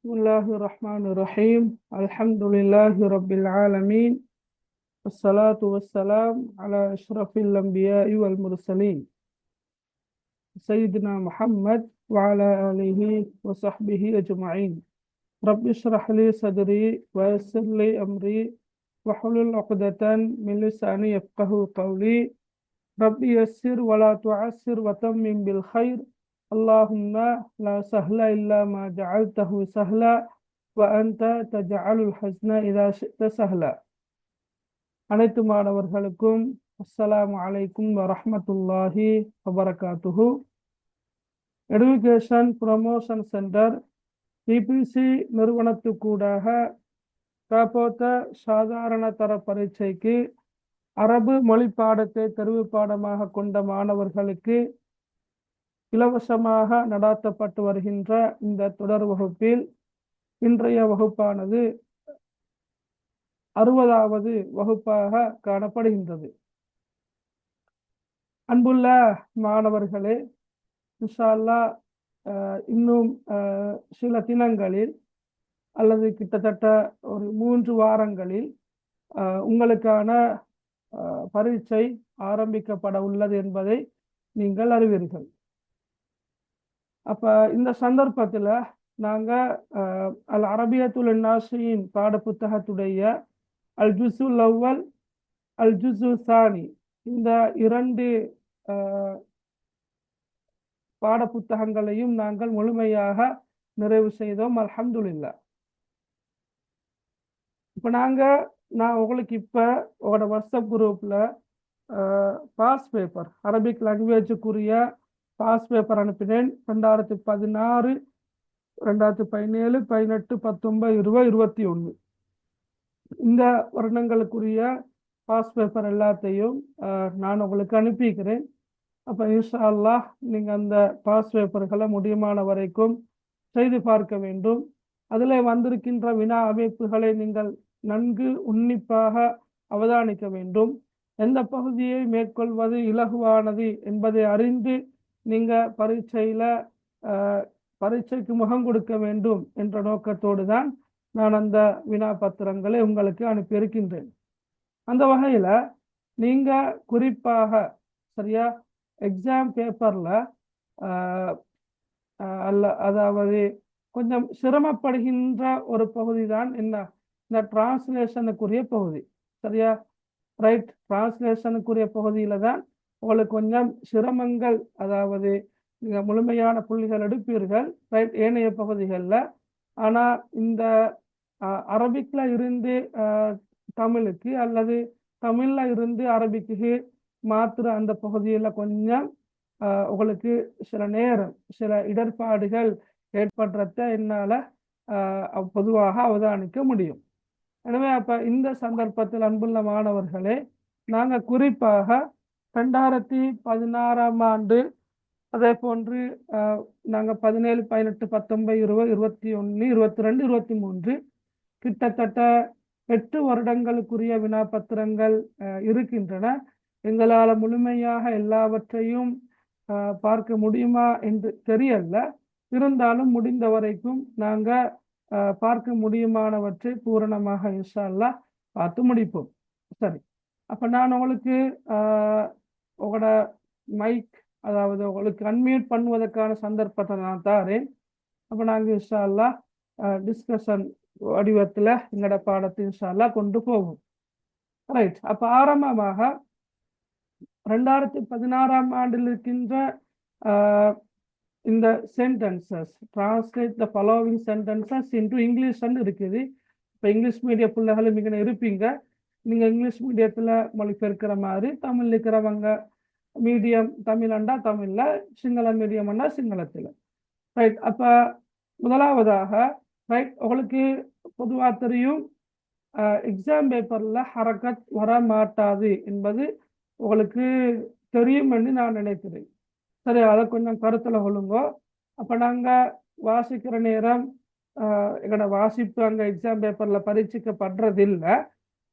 بسم الله الرحمن الرحيم الحمد لله رب العالمين والصلاة والسلام على أشرف الأنبياء والمرسلين سيدنا محمد وعلى آله وصحبه أجمعين رب اشرح لي صدري ويسر لي أمري واحلل عقدة من لساني يفقه قولي رب يسر ولا تعسر وتمم بالخير اللهم لا سهل إلا ما جعلته سهلا وأنت تجعل الحزن إذا شئت سهلا. அனைத்து மாணவர்களுக்கும் அஸ்ஸலாமு அலைக்கும் வரஹ்மத்துல்லாஹி வபரகாத்துஹு. எடுகேஷன் ப்ரமோஷன் சென்டர் பிபிசி நிறுவனத்துக்கூடாக காப்போத்த சாதாரண தர பரீட்சைக்கு அரபு மொழி பாடத்தை தெரிவு பாடமாக கொண்ட மாணவர்களுக்கு இலவசமாக நடாத்தப்பட்டு வருகின்ற இந்த தொடர் வகுப்பில் இன்றைய வகுப்பானது 60வது வகுப்பாக காணப்படுகின்றது. அன்புள்ள மாணவர்களே, இன்ஷா அல்லாஹ் இன்னும் சில தினங்களில் அல்லது கிட்டத்தட்ட ஒரு 3 வாரங்களில் உங்களுக்கான பரீட்சை ஆரம்பிக்கப்பட உள்ளது என்பதை நீங்கள் அறிவீர்கள். அப்போ இந்த சந்தர்ப்பத்தில் நாங்கள் அல் அரபியத்துல் நாசியின் பாட புத்தகத்துடைய அல் ஜுசுல் அவ்வல் அல் ஜுசு சானி இந்த 2 பாட புத்தகங்களையும் நாங்கள் முழுமையாக நிறைவு செய்தோம், அல்ஹம்துலில்லாஹ். இப்போ நான் உங்களுக்கு இப்போ உங்களோட வாட்ஸ்அப் குரூப்பில் பாஸ் பேப்பர் அரபிக் லாங்குவேஜுக்குரிய பாஸ் பேப்பர் அனுப்பினேன். 2016, 2017, 18, 19, 20, 21 இந்த வருடங்களுக்குரிய பாஸ் பேப்பர் எல்லாத்தையும் நான் உங்களுக்கு அனுப்பிக்கிறேன். அப்போ இன்ஷா அல்லாஹ் நீங்கள் அந்த பாஸ் பேப்பர்களை முடியுமான வரைக்கும் செய்து பார்க்க வேண்டும். அதில் வந்திருக்கின்ற வினா அமைப்புகளை நீங்கள் நன்கு உன்னிப்பாக அவதானிக்க வேண்டும். எந்த பகுதியை மேற்கொள்வது இலகுவானது என்பதை அறிந்து நீங்கள் பரீட்சைக்கு முகம் கொடுக்க வேண்டும் என்ற நோக்கத்தோடு தான் நான் அந்த வினா பத்திரங்களை உங்களுக்கு அனுப்பியிருக்கின்றேன். அந்த வகையில் நீங்கள் குறிப்பாக சரியா எக்ஸாம் பேப்பரில் அதாவது கொஞ்சம் சிரமப்படுகின்ற ஒரு பகுதி தான் என்ன, இந்த டிரான்ஸ்லேஷனுக்குரிய பகுதி. சரியா, ரைட். டிரான்ஸ்லேஷனுக்குரிய பகுதியில் தான் உங்களுக்கு கொஞ்சம் சிரமங்கள், அதாவது நீங்கள் முழுமையான புள்ளிகள் எடுப்பீர்கள், ரைட், ஏனைய பகுதிகளில். ஆனால் இந்த அரபிக்கில் இருந்து தமிழுக்கு அல்லது தமிழில் இருந்து அரபிக்கு மாத்திர அந்த பகுதியில் கொஞ்சம் உங்களுக்கு சில நேரம் சில இடர்பாடுகள் ஏற்படுறத என்னால் பொதுவாக அவதானிக்க முடியும். எனவே அப்போ இந்த சந்தர்ப்பத்தில் அன்புள்ள மாணவர்களே, நாங்கள் குறிப்பாக 2016ஆம் ஆண்டு, அதே போன்று நாங்கள் 17, 18, 19, 20, 21, 22, 23 கிட்டத்தட்ட 8 வருடங்களுக்குரிய வினாப்பத்திரங்கள் இருக்கின்றன. எங்களால் முழுமையாக எல்லாவற்றையும் பார்க்க முடியுமா என்று தெரியல. இருந்தாலும் முடிந்த வரைக்கும் நாங்கள் பார்க்க முடியுமானவற்றை பூரணமாக இன்ஷா அல்லாஹ் பார்த்து முடிப்போம். சரி, அப்போ நான் உங்களுக்கு உங்களோட மைக், அதாவது உங்களுக்கு அன்மியூட் பண்ணுவதற்கான சந்தர்ப்பத்தை நான் தாரேன். அப்போ நாங்கள் இன்ஷா அல்லாஹ் டிஸ்கஷன் வடிவத்தில் எங்களோட பாடத்தை இன்ஷா அல்லாஹ் கொண்டு போவோம். ரைட். அப்போ ஆரம்பமாக 2016ஆம் ஆண்டில் இருக்கின்ற இந்த sentences, translate the following sentences into English இருக்குது. இப்போ இங்கிலீஷ் மீடியம் பிள்ளைகளும் இங்கே இருப்பீங்க. நீங்கள் இங்கிலீஷ் மீடியத்தில் மொழிபெயர்க்கிற மாதிரி தமிழ் இருக்கிறவங்க மீடியம் தமிழண்டா தமிழில், சிங்கள மீடியம்னா சிங்களத்தில். ரைட். அப்போ முதலாவதாக, ரைட், உங்களுக்கு பொதுவாக தெரியும் எக்ஸாம் பேப்பரில் ஹரக்கத் வர மாட்டாது என்பது உங்களுக்கு தெரியும் என்று நான் நினைக்கிறேன். சரி, அதை கொஞ்சம் கருத்தில் கொள்ளுங்க. அப்போ நாங்கள் வாசிக்கிற நேரம் எங்களோட வாசிப்பு அங்கே எக்ஸாம் பேப்பரில் பரீட்சிக்கப்படுறதில்லை.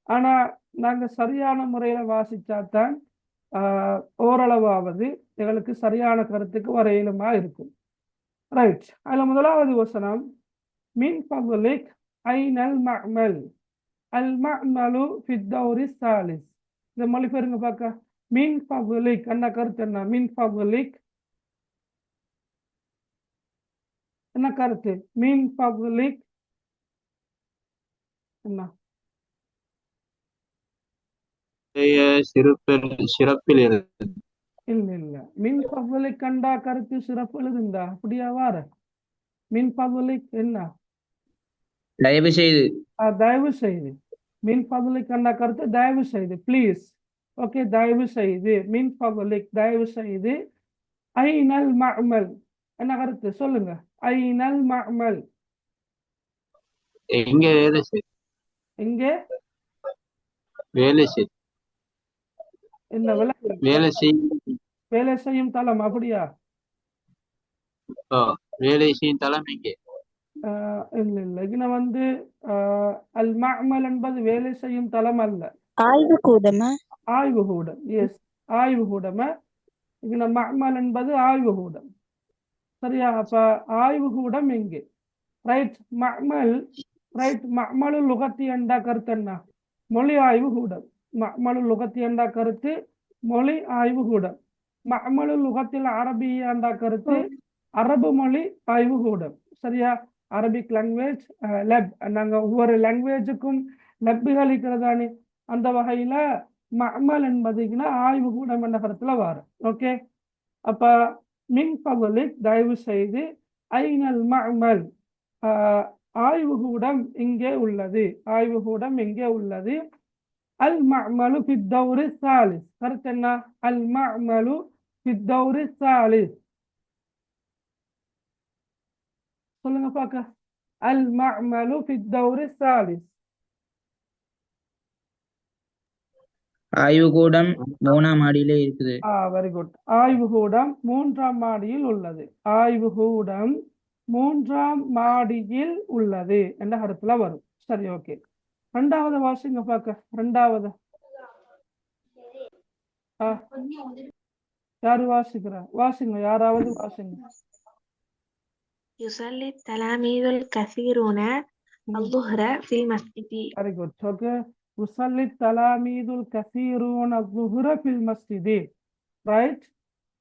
ஆனால் நாங்கள் சரியான முறையில் வாசித்தாதான் ஓரளவாவது எங்களுக்கு சரியான கருத்துக்கு வரையிலுமா இருக்கும். ரைட். அதில் முதலாவது வசனம், மின் ஃபضலிக் ஐனல் மஅமல் அல் மஅமலு ஃபி தௌரி சாலிஸ். இந்த மொழிபெயர்ங்க பார்க்க. மின் ஃபضலிக் என்ன கருத்து? என்ன மின் ஃபضலிக் என்ன கருத்து? மின் ஃபضலிக் என்ன? சிறப்பில் இருந்து. இல்ல இல்ல, மின் ஃபضலிக் கண்டா கருத்து சிறப்பு எழுதுண்டா அப்படியா வார? மின் ஃபضலிக் என்ன? தயவு செய்து. தயவு செய்து. மின் ஃபضலிக் கண்டா கருத்து தயவு செய்து, ப்ளீஸ். ஓகே, தயவு செய்து. மின் ஃபضலிக் தயவு செய்து. ஐனல் மஅமல் என்ன கருத்து சொல்லுங்க. ஐனல் மஅமல் எங்க வேலை செய் எங்கே? வேலை செய் இந்த வேலை செய் வேலை செய்யும் தளம் அப்படியா? வேலை செய்யும் தளம் எங்கே? இல்ல இல்ல, இதுல வந்து அல் மஅமல் என்பது வேலை செய்யும் தளம் அல்ல, ஆய்வு கூடமா? ஆய்வு கூடம். எஸ், ஆய்வு கூடமா. இதுல மஅமல் என்பது ஆய்வு கூடம். சரியா? அப்ப ஆய்வு கூடம் எங்கே? ரைட். மஅமல். ரைட். மஅமலு லுகத்தி என்றா கருத்து என்ன? மொழி ஆய்வு கூடம். மஅமலு லுகத்தி என்றா கருத்து மொழி ஆய்வு கூடம். மஅமலு லுகத்தில் அரபியா என்றா கருத்து அரபு மொழி ஆய்வு கூடம். சரியா? Arabic language lab. நாங்க ஒவ்வொரு லாங்குவேஜுக்கும் லெப்புகள் இருக்கிறதானே, அந்த வகையில மஅமல் என்பதுக்குன்னா ஆய்வு கூடம் என்ற கருத்துல வரும். ஓகே, அப்ப மின் ஃபضலிக் தயவு செய்து. ஐனல் மஅமல் ஆய்வு கூடம் இங்கே உள்ளது. ஆய்வு கூடம் எங்கே உள்ளது? அல் மஅமலு ஃபி தௌரி சாலிஸ். கருத்து என்ன? அல் மஅமலு ஃபி தௌரி சாலிஸ். சொல்லுங்க பார்க்க. அல் மஅமலு ஃபி தௌரி சாலிஸ். ஆய்வு கூடம் 3ஆம் மாடியிலே இருக்குது. Very good. ஆய்வு கூடம் 3ஆம் மாடியில் உள்ளது. ஆய்வு கூடம் 3ஆம் மாடியில் உள்ளது என்ற கருத்துல வரும். சரி, ஓகே. ரெண்டாவது வாசிங்க பார்க்க. ரெண்டாவது யாரு வாசிக்கிறா? வாசிங்க, யாராவது வாசிங்க. يصلي التلاميذ الكثيرون الظهر في المسجد. Very good. ஓகே. யுஸல்லி தலாமீதுல் கஸீரூன الظுஹ்ர ஃபில் மஸ்ஜிதி. ரைட்.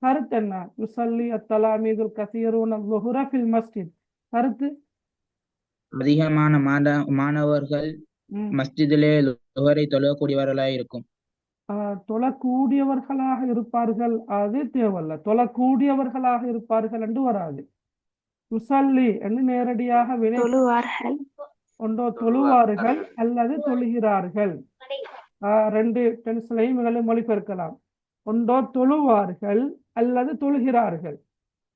கருத்து என்ன? யுஸல்லி அத்தலாமீதுல் கஸீரூன الظுஹ்ர ஃபில் மஸ்ஜித். கருத்து? அதிகமான மாணவர்கள் மஸ்ஜிதிலே லுஹரை தொழக்கூடியவர்களாக இருக்கும். தொழக்கூடியவர்களாக இருப்பார்கள், அது தேவையில்ல. தொழக்கூடியவர்களாக இருப்பார்கள் என்று வராது. யுஸல்லி என்று நேரடியாக தொழுவார்கள். ஒன்றோ தொழுவார்கள் அல்லது தொழுகிறார்கள். ரெண்டு டென்ஸ்லையும் மொழிபெயர்க்கலாம். ஒன்றோ தொழுவார்கள் அல்லது தொழுகிறார்கள்.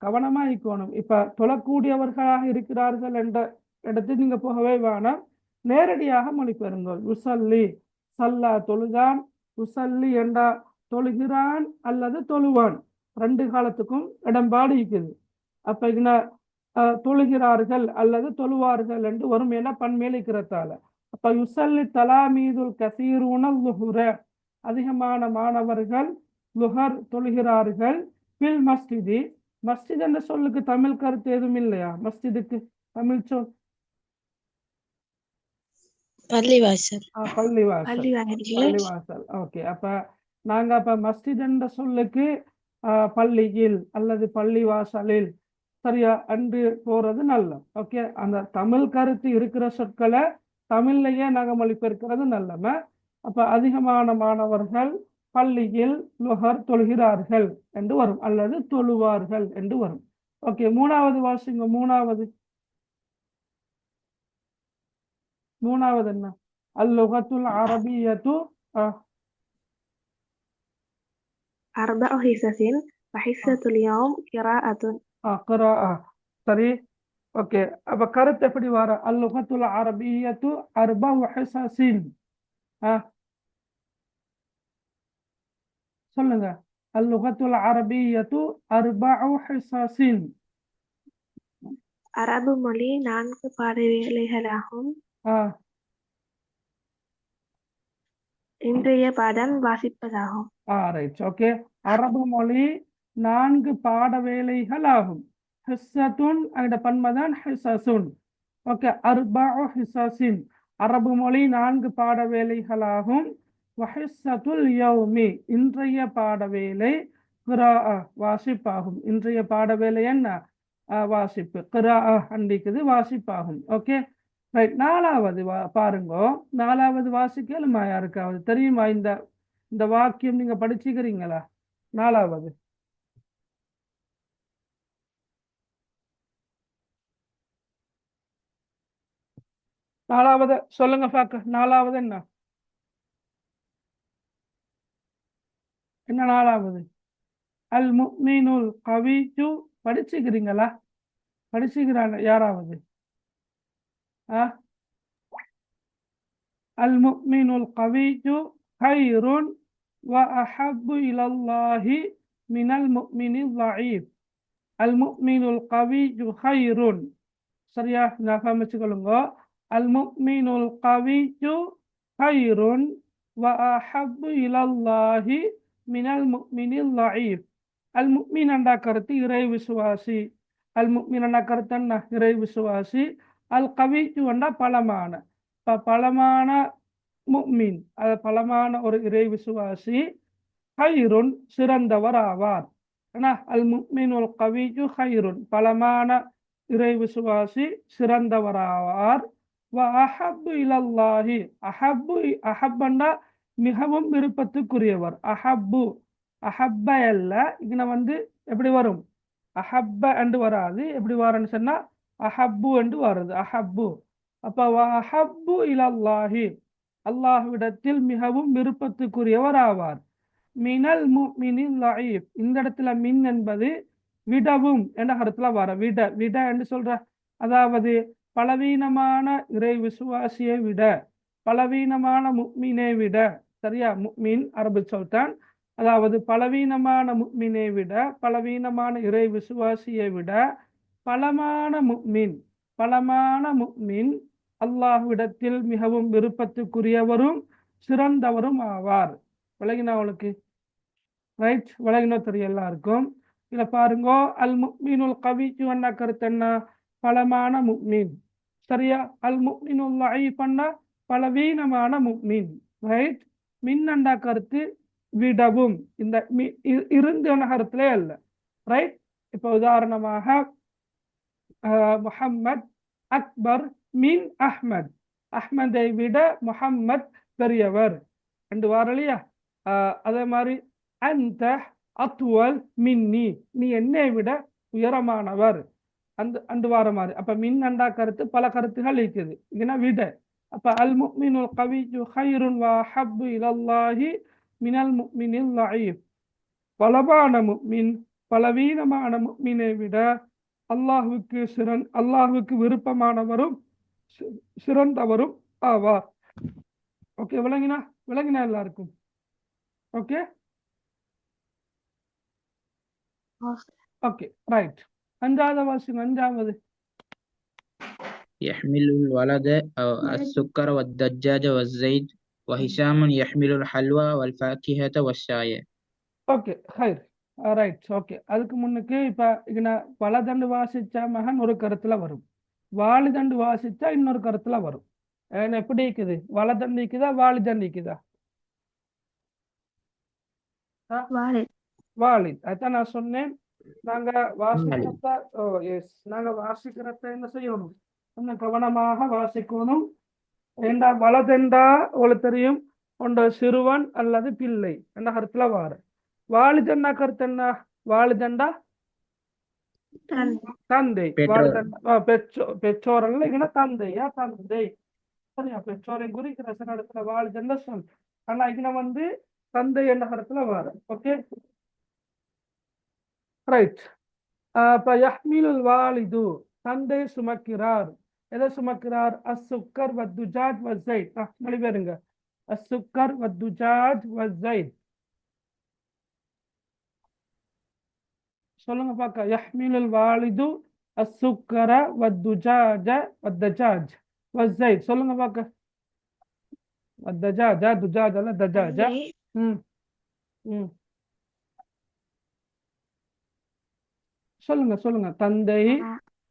கவனமா இருக்கணும். இப்ப தொழக்கூடியவர்களாக இருக்கிறார்கள் என்ற இடத்துக்கு நீங்க போகவே வேணாம், நேரடியாக மொழிபெயருங்கள். யுஸல்லி சல்லா தொழுதான், யுஸல்லி என்றா தொழுகிறான் அல்லது தொழுவான். ரெண்டு காலத்துக்கும் இடம்பாடு இருக்குது. அப்ப இங்க தொழுகிறார்கள் அல்லது தொழுவார்கள் என்று வரும், என பன்மேல் இருக்கிறதால. அப்ப யுஸல்லி தலாமீதுல் கஸீரூன லுஹுர அதிகமான மாணவர்கள் லுஹர் தொழுகிறார்கள். ஃபில் மஸ்ஜிதி. மஸ்ஜித் என்ற சொல்லுக்கு தமிழ் கருத்து எதுவும் இல்லையா? மஸ்ஜிதுக்கு தமிழ் சொல் பள்ளிவாசல். பள்ளிவாசல். ஓகே, அப்ப நாங்க அப்ப மஸ்ஜித் என்ற சொல்லுக்கு பள்ளியில் அல்லது பள்ளிவாசலில் சரியா அன்று போறது நல்ல. ஓகே, அந்த தமிழ் கருத்து இருக்கிற சொற்களை தமிழ்லையே நாங்க மொழிபெயர்க்கிறது நல்லம. அப்ப அதிகமான மாணவர்கள் பள்ளியில் லுஹர் தொழுகிறார்கள் என்று வரும், அல்லது தொழுவார்கள் என்று வரும். ஓகே, மூணாவது வாசிங்க. மூணாவது என்ன? அல்லுகத்துல் அரபியத்து أربع حصص وحصة اليوم قراءة. சரி, ஓகே. அப்ப கருத்து எப்படி வர? அல்லுகத்துல் அரபியத்து அர்பஉ ஹிஸஸின். சொல்லுங்க. அல்லுகத்துல் அரபியத்து அர்பஉ ஹிஸஸின். அரபு மொழி 4 பாடவேளைகளாகும். இன்றைய பாடம் வாசிப்பதாகும். ரைட். ஓகே, அரபு மொழி 4 பாட வேளைகள் ஆகும். ஹிஸ்ஸத்துன் அதோட பன்மைதான் ஹிஸஸுன். ஓகே. அர்பஉ ஹிஸஸின் அரபு மொழி 4 பாட வேளைகளாகும். வஹிஸ்ஸத்துல் யௌமி இன்றைய பாட வேளை கிராஅ வாசிப்பாகும். இன்றைய பாட வேளை என்ன? வாசிப்பு. கிராஅ அண்டிக்குது வாசிப்பாகும். Okay right. 4வது பாருங்கோ. 4வது வாசிக்கலுமா? யாருக்காவது தெரியுமா? இந்த வாக்கியம் நீங்க படிச்சுக்கிறீங்களா? 4வது 4வது சொல்லுங்க பாக்க. 4வது என்ன? 4வது அல் முஃமினுல் கவிஜு படிச்சுக்கிறீங்களா? படிச்சுக்கிறாங்க யாராவது? அல் முஃமினுல் கவிஜு ஹைருன் வ அஹப்பு இலல்லாஹி மினல் முஃமினில் ضعீஃப். அல் முஃமினுல் கவிஜு ஹைருன். சரியா? ஞாபகம் வச்சுக்கொள்ளுங்க. அல் முஃமினுல் கவிஜு ஹைருன் வ அஹப்பு இலல்லாஹி மினல் முஃமினில் ضعீஃப். அல் முஃமின் என்ற கருத்து இறை விசுவாசி. அல் முஃமின் என்ற கருத்து என்ன? இறை விசுவாசி. அல் கவிஜு என்ற பலமான. பலமான முஃமின், அது பலமான ஒரு இறை விசுவாசி. ஹைருன் சிறந்தவர் ஆவார். அல் முஃமினுல் கவிஜு ஹைருன் பலமான இறை விசுவாசி சிறந்தவர் ஆவார். வ அஹப்பு இலல்லாஹி அஹப்பு அஹப்பண்டா மிகவும் விருப்பத்துக்குரியவர். அஹப்பு அஹப்ப அல்ல, இங்க எப்படி வரும்? அஹப்ப என்று வராது. எப்படி வரன்னு சொன்னா அஹப்பு என்று வருது. அஹப்பு. அப்ப அஹப்பு இலல்லாஹி அல்லாஹ்விடத்தில் மிகவும் விருப்பத்துக்குரியவர் ஆவார். மினல் முஃமினில் ضعீஃப் இந்த இடத்துல மின் என்பது விடவும் என்ற கருத்துல வர. விட விட என்று சொல்ற, அதாவது பலவீனமான இறை விசுவாசியை விட, பலவீனமான முஃமினை விட. சரியா? முஃமின் அரபு சொல்தான். அதாவது பலவீனமான முஃமினை விட, பலவீனமான இறை விசுவாசியை விட பலமான முஃமின், பலமான முஃமின் அல்லாஹ்விடத்தில் மிகவும் விருப்பத்துக்குரியவரும் சிறந்தவரும் ஆவார். விளங்கினா அவளுக்கு? ரைட். விளங்கினோ தெரியும் எல்லாருக்கும். இதை பாருங்கோ. அல் முஃமினுல் கவிஜு என்ன கருத்து? என்ன? பலமான முஃமின். சரியா? அல் முஃமினுல் ضعீஃப் என்ன? பலவீனமான முஃமின். ரைட். மின் என்ற கருத்து விடவும். இந்த இருந்து என்ற கருத்திலே அல்ல. ரைட். இப்போ உதாரணமாக முஹம்மத் அக்பர் மின் அஹ்மத். அஹ்மதை விட முஹம்மத் பெரியவர் என்று வரலையா? அதே மாதிரி அந்த அத்துவல் மின்னி, நீ என்னை விட உயரமானவர் அந்த வார மாதிரி. அப்ப மின் அண்டா கருத்து பல கருத்துகள் இருக்குது. இங்கன்னா விட. அப்ப அல் முஃமினுல் கவிஜு ஹைருன் வ அஹப்பு இலல்லாஹி மினல் முஃமினில் ضعீஃப் பலமான முஃமின் பலவீனமான முஃமினை விட அல்லாஹ்வுக்கு விருப்பமானவரும் சிறந்தவரும் ஆவார். ஓகே. விளங்கினா எல்லாருக்கும்? Okay okay right. 5வது வாசிங்க. 5வது يحمل الولد السكر والدجاج والزيت وهشام يحمل الحلوى والفاكهة والشاي. ஓகே ஹைர் ரைட். ஓகே. அதுக்கு முன்னுக்கு இப்ப இங்க வலதண்டு வாசிச்சா மகன் ஒரு கருத்துல வரும், வாலிதண்டு வாசிச்சா இன்னொரு கருத்துல வரும். எப்படி இருக்குது? வலதண்டு இருக்குதா வாலிதண்டு இருக்குதா? வாலித். அதான் நான் சொன்னேன். நாங்க வாசிக்கிறத என்ன செய்யணும்? கொஞ்சம் கவனமாக வாசிக்கணும். ஏண்டா வலதெண்டா உங்களுக்கு தெரியும், ஒன்ற சிறுவன் அல்லது பிள்ளை என்ற கருத்துல வார. வாலிதண்டா கருத்து என்ன? வாலிதண்டா தந்தை. பெற்றோர் அல்ல, இங்க தந்தையா தந்தை. சரியா? பெற்றோரை குறிக்கிற சில இடத்துல வாலிதண்டா சொல். ஆனா இங்க தந்தை என்ற கருத்துல வார. Okay right. அப்ப யஹ்மிலுல் வாலிது தந்தை சுமக்கிறார். எதை சுமக்கிறார்? அஸ்ஸுக்கர் வத்துஜாஜ் வஸ்ஸைத். மொழிபெயருங்க. அஸ்ஸுக்கர் வத்துஜாஜ் வஸ்ஸைத். சொல்லுங்க பாக்க. யஹ்மிலுல் வாலிது அஸ்ஸுக்கர வத்துஜாஜ வத்தஜாஜ் வஸ்ஸைத். சொல்லுங்க பாக்க. வத்தஜாஜா துஜாஜ் அல்ல தஜாஜா. சொல்லுங்க. தந்தை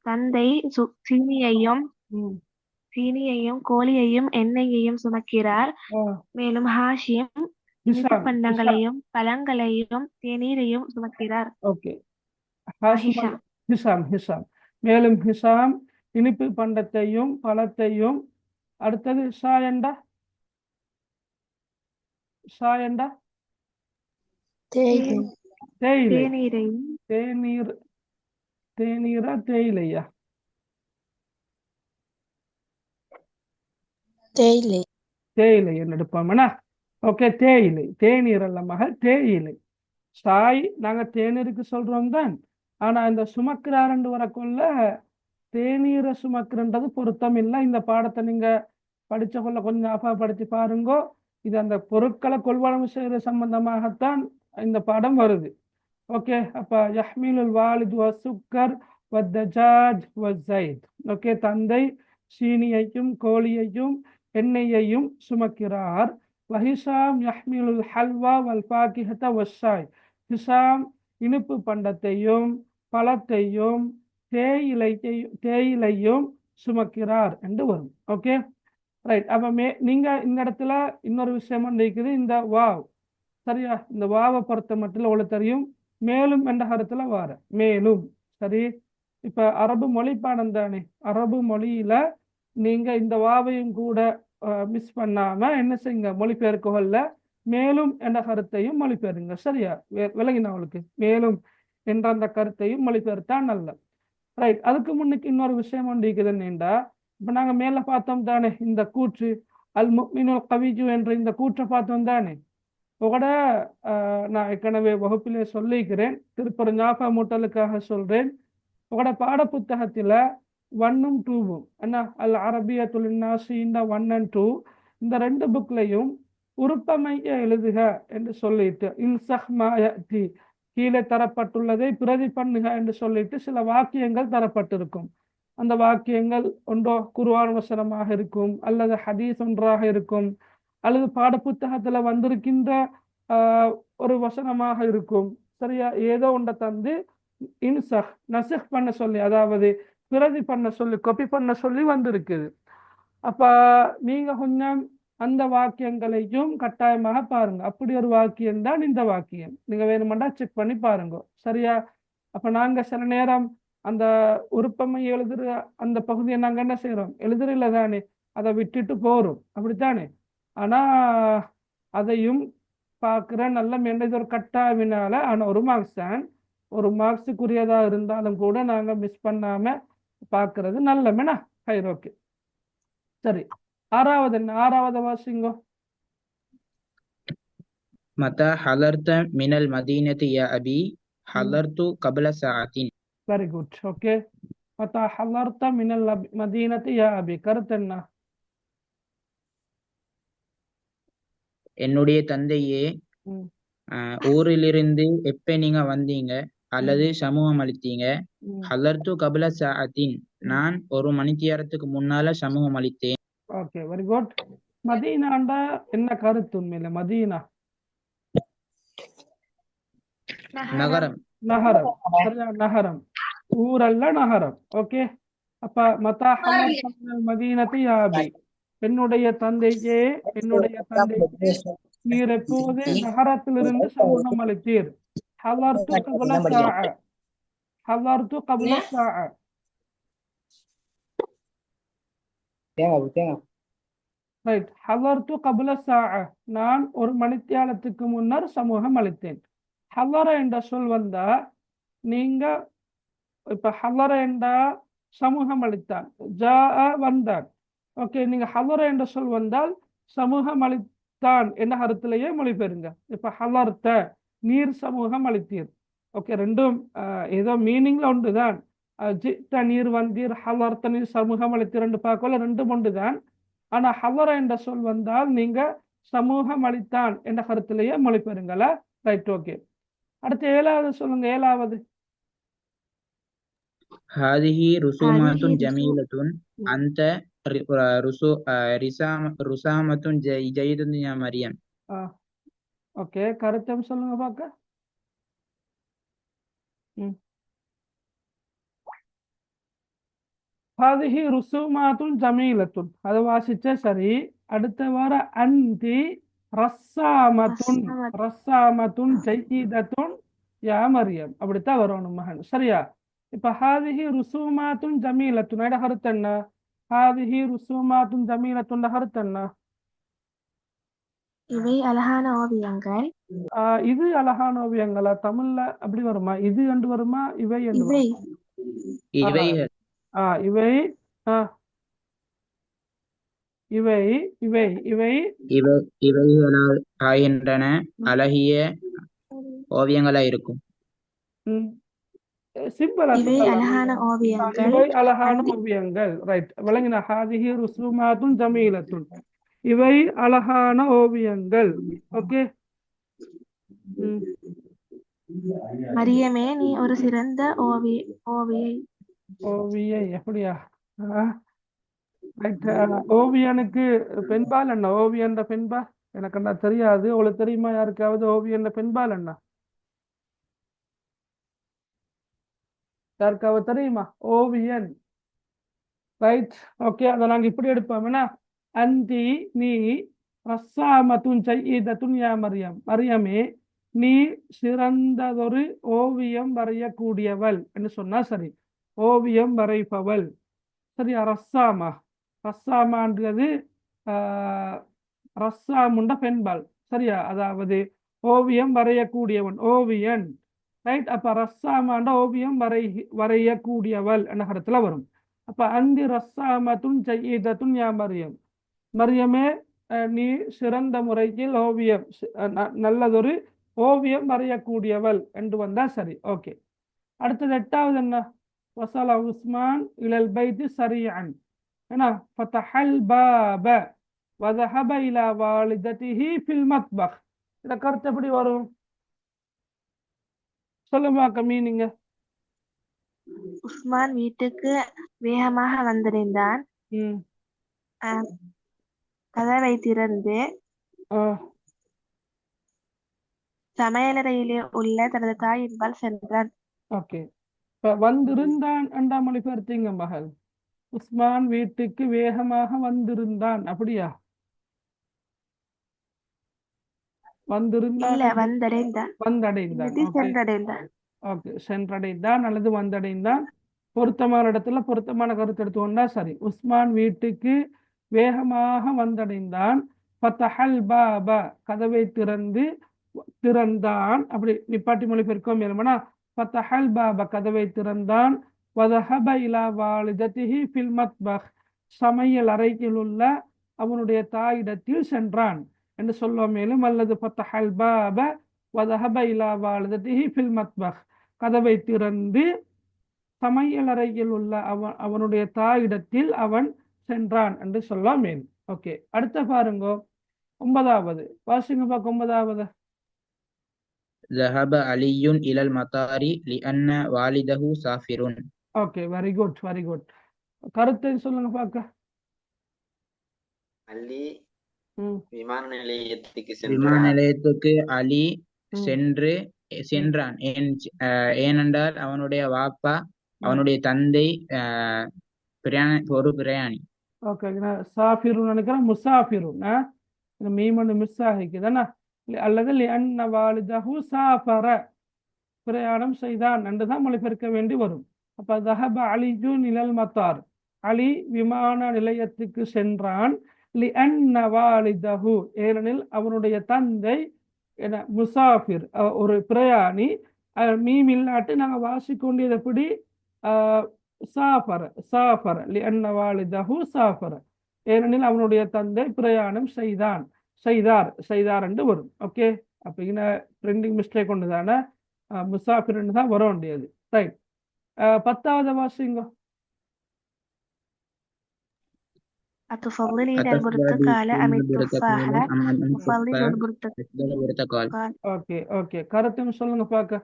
தந்தை சீனியையும் ம். சீனியையும் கோழியையும் எண்ணெயையும் சுமக்கிறார். ஆ. மேலும் ஹாஷிம் இனிப்பு ஹிஷாம் ஹிஷாம் பண்டங்களையும் பழங்களையும் தேநீரையும் சுமக்கிறார். Okay Hashim Hisham Hisham Hisham மேலும் ஹிஷாம் இனிப்பு பண்டத்தையும் பழத்தையும் அடுத்தது ஷாயண்டா ஷாயண்டா தேயிலை தேநீரையும் தேநீர் தேநீரா தேயிலையா தேயிலை என்ன எடுப்போம்னா ஓகே தேயிலை தேநீர் அல்ல மகள் தேயிலை சாய் நாங்க தேநீருக்கு சொல்றோம் தான் ஆனா இந்த சுமக்கிறாருன்னு வரக்குள்ள தேநீரை சுமக்கிறன்றது பொருத்தம் இல்லை இந்த பாடத்தை நீங்க படிச்ச கொள்ள கொஞ்சம் ஞாபகப்படுத்தி பாருங்கோ இது அந்த பொருட்களை கொள்வனவு செய்யற சம்பந்தமாகத்தான் இந்த பாடம் வருது ஓகே அப்ப யஹ்மிலுல் வாலிது வசுக்கர் வத்தஜாஜ் வஸைத் ஓகே தந்தை சீனியையும் கோழியையும் எண்ணெயையும் சுமக்கிறார் வஹிஷாம் யஹ்மிலுல் ஹல்வா வல் ஃபாகிஹத வஸ்ஸாய் ஹிஷாம் இனிப்பு பண்டத்தையும் பழத்தையும் தேயிலையும் சுமக்கிறார் என்று வரும் ஓகே ரைட் அப்ப நீங்க இந்த இடத்துல இன்னொரு விஷயம் இருக்குது இந்த வாவ் சரியா இந்த வாவை பொறுத்த மட்டும் உங்களுக்கு தெரியும் மேலும் என்ற கருத்துல வார மேலும் சரி இப்ப அரபு மொழி பாடம் தானே அரபு மொழியில நீங்க இந்த வாவையும் கூட மிஸ் பண்ணாம என்ன செய்யுங்க மொழிபெயர்க்கல மேலும் என்ற கருத்தையும் மொழிபெயருங்க சரியா விளங்கினா அவளுக்கு மேலும் என்ற அந்த கருத்தையும் மொழிபெயர்த்தா நல்ல ரைட் அதுக்கு முன்னுக்கு இன்னொரு விஷயம் ஒன்று இருக்குதுன்னா இப்ப நாங்க மேல பார்த்தோம் தானே இந்த கூற்று அல் முஃமினுல் கவிஜு என்ற இந்த கூற்றை பார்த்தோம் தானே உங்களோட நான் ஏற்கனவே வகுப்பிலே சொல்லிக்கிறேன் திருப்பூர் ஞாபக மூட்டலுக்காக சொல்றேன் உங்களோட பாட புத்தகத்துல 1 and 2 என்ன அல் அரபியத்துல் நாசி இந்த 1 and 2 இந்த 2 புக்லையும் உருப்பமைய எழுதுக என்று சொல்லிட்டு இன்சஹ் மாயதி கீழே தரப்பட்டுள்ளதை பிரதி பண்ணுக என்று சொல்லிட்டு சில வாக்கியங்கள் தரப்பட்டிருக்கும் அந்த வாக்கியங்கள் ஒன்றோ குர்ஆன் வசனமாக இருக்கும் அல்லது ஹதீஸ் ஒன்றாக இருக்கும் அல்லது பாட புத்தகத்துல வந்திருக்கின்ற ஒரு வசனமாக இருக்கும் சரியா ஏதோ ஒன்றை தந்து இன்சஹ் நசிஹ் பண்ண சொல்லி அதாவது பிரதி பண்ண சொல்லி காப்பி பண்ண சொல்லி வந்திருக்குது அப்ப நீங்க கொஞ்சம் அந்த வாக்கியங்களையும் கட்டாயமாக பாருங்க அப்படி ஒரு வாக்கியம் தான் இந்த வாக்கியம் நீங்க வேணுமெண்டா செக் பண்ணி பாருங்க சரியா அப்ப நாங்க சில நேரம் அந்த உருப்பமை எழுதுற அந்த பகுதியை நாங்க என்ன செய்யறோம் எழுதுறதில்ல தானே அதை விட்டுட்டு போறோம் அப்படித்தானே ஆனா அதையும் பார்க்குற நல்ல இது ஒரு கட்டாயவினால ஆனா ஒரு மார்க்ஸ் தான் ஒரு மார்க்ஸுக்குரியதா இருந்தாலும் கூட நாங்க மிஸ் பண்ணாம பார்க்கறது நல்லமேனா ஹைர் ஓகே சரி ஆறாவது என்ன ஆறாவது வாசிங்கோ மதா ஹலர்த மினல் மதீனதி யா அபி ஹலர்து கபல சாஅத்தின் வெரி குட் ஓகே மதா ஹலர்த மினல் மதீனதி யா அபி கருத்து என்ன என்னுடைய தந்தையே ஊரிலிருந்து எப்ப நீங்க வந்தீங்க அல்லது சமூகம் அளித்தீங்க ஹலர்து கபல சாஅத்தின் நான் ஒரு மணித்தியாரத்துக்கு முன்னால சமூகம் அளித்தேன் ஓகே வெரி குட் மதீனாண்டா என்ன கருத்து உண்மையில மதீனா நகரம் நகரம் சரியா நகரம் ஊரல்ல நகரம் ஓகே அப்ப மதா ஹலர்த மதீனதி யா அபி என்னுடைய தந்தையே நீர் எப்போது நகரத்திலிருந்து சமூகம் அளித்தீர் ஹலர்து கபல சாஅ ஹலர்து கபல சாஅ ரைட் ஹலர்து கபல சாஅ நான் ஒரு மணித்தியாலத்துக்கு முன்னர் சமூகம் அளித்தேன் ஹலர என்ற சொல் வந்தா நீங்க இப்ப ஹலர என்றா சமூகம் அளித்தான் ஜா வந்தான் ஓகே நீங்க ஹலர என்ற சொல் வந்தால் சமூகம் அளித்தான் என்ன கருத்திலேயே மொழிபெயருங்க இப்ப ஹலர்த்த நீர் சமூகம் அளித்தீர் ஓகே ரெண்டும் ஏதோ மீனிங்ல ஒன்றுதான் ஜித்த நீர் வந்தீர் ஹலர்த்த நீர் சமூகம் அளித்தீர் ரெண்டு பார்க்கல ரெண்டும் ஒன்றுதான் ஆனா ஹலர என்ற சொல் வந்தால் நீங்க சமூகம் அளித்தான் என்ற கருத்திலேயே மொழிபெயருங்களா ரைட் ஓகே அடுத்து ஏழாவது சொல்லுங்க ஏழாவது ஹாதிஹி ருசூமாத்துன் ஜமீலத்துன் அந்த ருசாமத்துன் ஜயீதுன் யா மரியம் ஓகே கருத்தம் சொல்லுங்க பார்க்க ஹாதிஹி ருசுமாத்துன் ஜமீலத்துன் அதை வாசிச்சா சரி. அடுத்த வார அந்தி ரஸ்ஸாமத்துன் ரஸ்ஸாமத் ரஸ்ஸாமத்துன் ஜய்யிதத்துன் யா மரியம் அப்படித்தான் வரணும் மகன். சரியா? இப்ப ஹாதிஹி ருசுமாத்துன் ஜமீலத்துன் எட கருத்து என்ன? ஹாதிஹி ருசுமாத்துன் ஜமீலத்துன் கருத்து என்ன? இவை அழகான ஓவியங்கள். இது அழகான ஓவியங்களா? தமிழ்ல அப்படி வருமா? இது என்று வருமா? இவை என்று இவை வருமா? இவைகள் இவை இவை இவை இவை இவை இவைகளால் ஆகின்றன அழகிய ஓவியங்களாய் இருக்கும். சிம்பிளா இவை சொல்லலாம். அழகான ஓவியங்கள். இவை அழகான அந்தி ஓவியங்கள். ரைட், விளங்கின? ஹாதிஹி ருசுமாத்துன் ஜமீலத்துன் இவை அழகான ஓவியங்கள். ஓகே. மரியமே நீ ஒரு சிறந்த ஓவியை. ஓவியை எப்படியா? ரைட். ஓவியனுக்கு பெண்பால் என்ன? ஓவியன்ற பெண்பால் எனக்கு என்ன தெரியாது. உங்களுக்கு தெரியுமா யாருக்காவது ஓவியன்ற பெண்பால் என்ன? யாருக்காவது தெரியுமா ஓவியன்? ரைட். ஓகே, அதை நாங்க இப்படி எடுப்போம்னா அந்தி நீ ரஸ்ஸாமத்துன் ஜய்யிதத்துன் யா மரியம், மரியமே நீ சிறந்ததொரு ஓவியம் வரையக்கூடியவள் என்று சொன்னா சரி. ஓவியம் வரைபவள். சரியா? ரஸ்ஸாமா, ரஸ்ஸாமான்றது ரஸ்ஸாமுண்ட பெண்பால். சரியா? அதாவது ஓவியம் வரையக்கூடியவன், ஓவியன். ரைட். அப்ப ரஸ்ஸாமாண்ட ஓவியம் வரையக்கூடியவள் என்ற கருத்துல வரும். அப்ப அந்தி ரஸ்ஸாமத்துன் ஜய்யிதத்துன் யா மரியம், மரியமே நீ சிறந்த முறையில் ஓவியம் நல்லதொரு ஓவியம் வரையக்கூடியவள் என்று வந்தா சரி. ஓகே. அடுத்தது எட்டாவது என்ன? வசல உஸ்மான் இலல் பைத்தி சரியன் என்ன? ஃபதஹல் பாப வதஹப இலா வாலிததிஹி ஃபில் மத்பஹ். இத கருத்து எப்படி வரும்? சொல்லுமா கம்மி நீங்க. உஸ்மான் வீட்டுக்கு வேகமாக வந்திருந்தான். கதவை திறந்து சமையலறையிலே உள்ள தனது தாயின்பால் சென்றான். ஓகே. இப்ப வந்திருந்தான் என்றா மொழிபெயர்த்தீங்க மகள். உஸ்மான் வீட்டுக்கு வேகமாக வந்திருந்தான் அப்படியா? வந்திருந்தான், இல்ல, வந்தடைந்தான். வந்தடைந்தான். இது ஓகே சென்றடைந்தான். ஓகே, சென்றடைந்தான் அல்லது வந்தடைந்தான். பொருத்தமான இடத்துல பொருத்தமான கருத்து எடுத்துக்கொண்டா சரி. உஸ்மான் வீட்டுக்கு வேகமாக வந்தடைந்தான். ஃபதஹல் பாப கதவை திறந்தான். அப்படி நிப்பாட்டி மொழிபெயர்க்கோம் மேலுமனா ஃபதஹல் பாப கதவை திறந்தான். வதஹப இலா வாலிததிஹி ஃபில் மத்பஹ் சமையல் அறையில் உள்ள அவனுடைய தாயிடத்தில் சென்றான் என்று சொல்லுவோம் மேலும். அல்லது ஃபதஹல் பாப வதஹப இலா வாலிததிஹி ஃபில் மத்பஹ் கதவை திறந்து சமையல் அறையில் உள்ள அவனுடைய தாயிடத்தில் அவன் சென்றான் என்று சொல்லலாம் மேலும். ஓகே. அடுத்த பாருங்க, 9வது வாசிங்க பார்க்க. 9வது ذهب علي إلى المطار لأن والده سافر. Okay, very good very good. கருத்தை சொல்லுங்க பார்க்க. அலி விமான விமான நிலையத்துக்கு அலி சென்றான். ஏனென்றால் அவனுடைய வாப்பா, அவனுடைய தந்தை ஒரு பிரயாணி. ஓகே, சாஃபிருன்னு நினைக்கிறேன். முசாஃபிருன் மீமண்டு மிஸ் ஆகிக்குதானே? அல்லது லிஅன்ன வாலிதஹு சாஃபர பிரயாணம் செய்தான் என்றுதான் மொழிபெயர்க்க வேண்டி வரும். அப்ப தஹப அலியுன் இலல் மத்தார் அலி விமான நிலையத்துக்கு சென்றான். லிஅன்ன வாலிதஹு ஏனெனில் அவனுடைய தந்தை என முசாஃபிர் ஒரு பிரயாணி. மீம் இல்லாட்டு நாங்க வாசிக்கொண்டியது எப்படி? சாஃபர சாஃபர லிஅன்ன வாலிதஹு சாஃபர ஏனெனில் அவனுடைய தந்தை பிரயாணம் செய்தார் என்று வரும். ஓகே. அப்ப இங்க பிரிண்டிங் மிஸ்டேக் ஒன்று தானே, முசாஃபிர் தான் வர வேண்டியது. ரைட். 10வது வாசிங்க. أتفضلين البرتقال أم التفاح؟ أفضل البرتقال. ஓகே ஓகே, கருத்தும் சொல்லுங்க பார்க்க.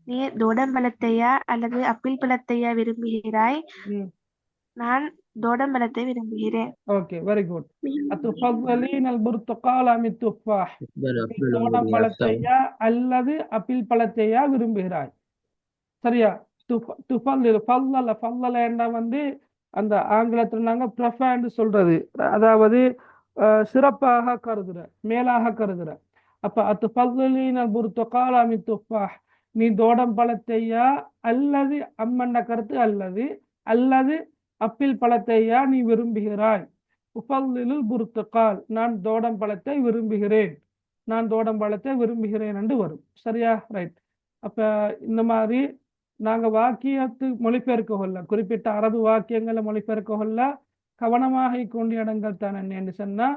நீ தோடம்பழத்தையா அல்லது அப்பிள் பழத்தையா விரும்புகிறாய்? நான் தோடம்பழத்தை விரும்புகிறேன். Okay, very good. அத்துஃபல்லீன அல் புர்துகால் அம் துஃபாஹ், அஃதலு நீ அஃதலு தோடம் பழத்தையா அல்லது அப்பிள் பழத்தையா விரும்புகிறாய்? சரியா? துஃபல்லில் ஃபல்லல என்ற வந்து அந்த ஆங்கிலத்தில் நாங்க ப்ரெஃபர்னு சொல்றது, அதாவது சிறப்பாக கருதுற, மேலாக கருதுற. அப்ப அத்துஃபல்லீன அல் புர்துகால் அம் துஃபாஹ், நீ தோடம் பழத்தையா அல்லது அம்மண்ட கருத்து அல்லது அப்பிள் பழத்தையா நீ விரும்புகிறாய்? உஃபல்லிலுல் புர்துகால், நான் தோடம் பழத்தை விரும்புகிறேன், நான் தோடம் பழத்தை விரும்புகிறேன் என்று வரும். சரியா? ரைட். அப்ப இந்த மாதிரி நாங்க வாக்கியத்து மொழிபெயர்க்க கொள்ள, குறிப்பிட்ட அரபு வாக்கியங்களை மொழிபெயர்க்க கொள்ள கவனமாக கொண்டு இடங்கள் தான் என்னன்னு சொன்னா,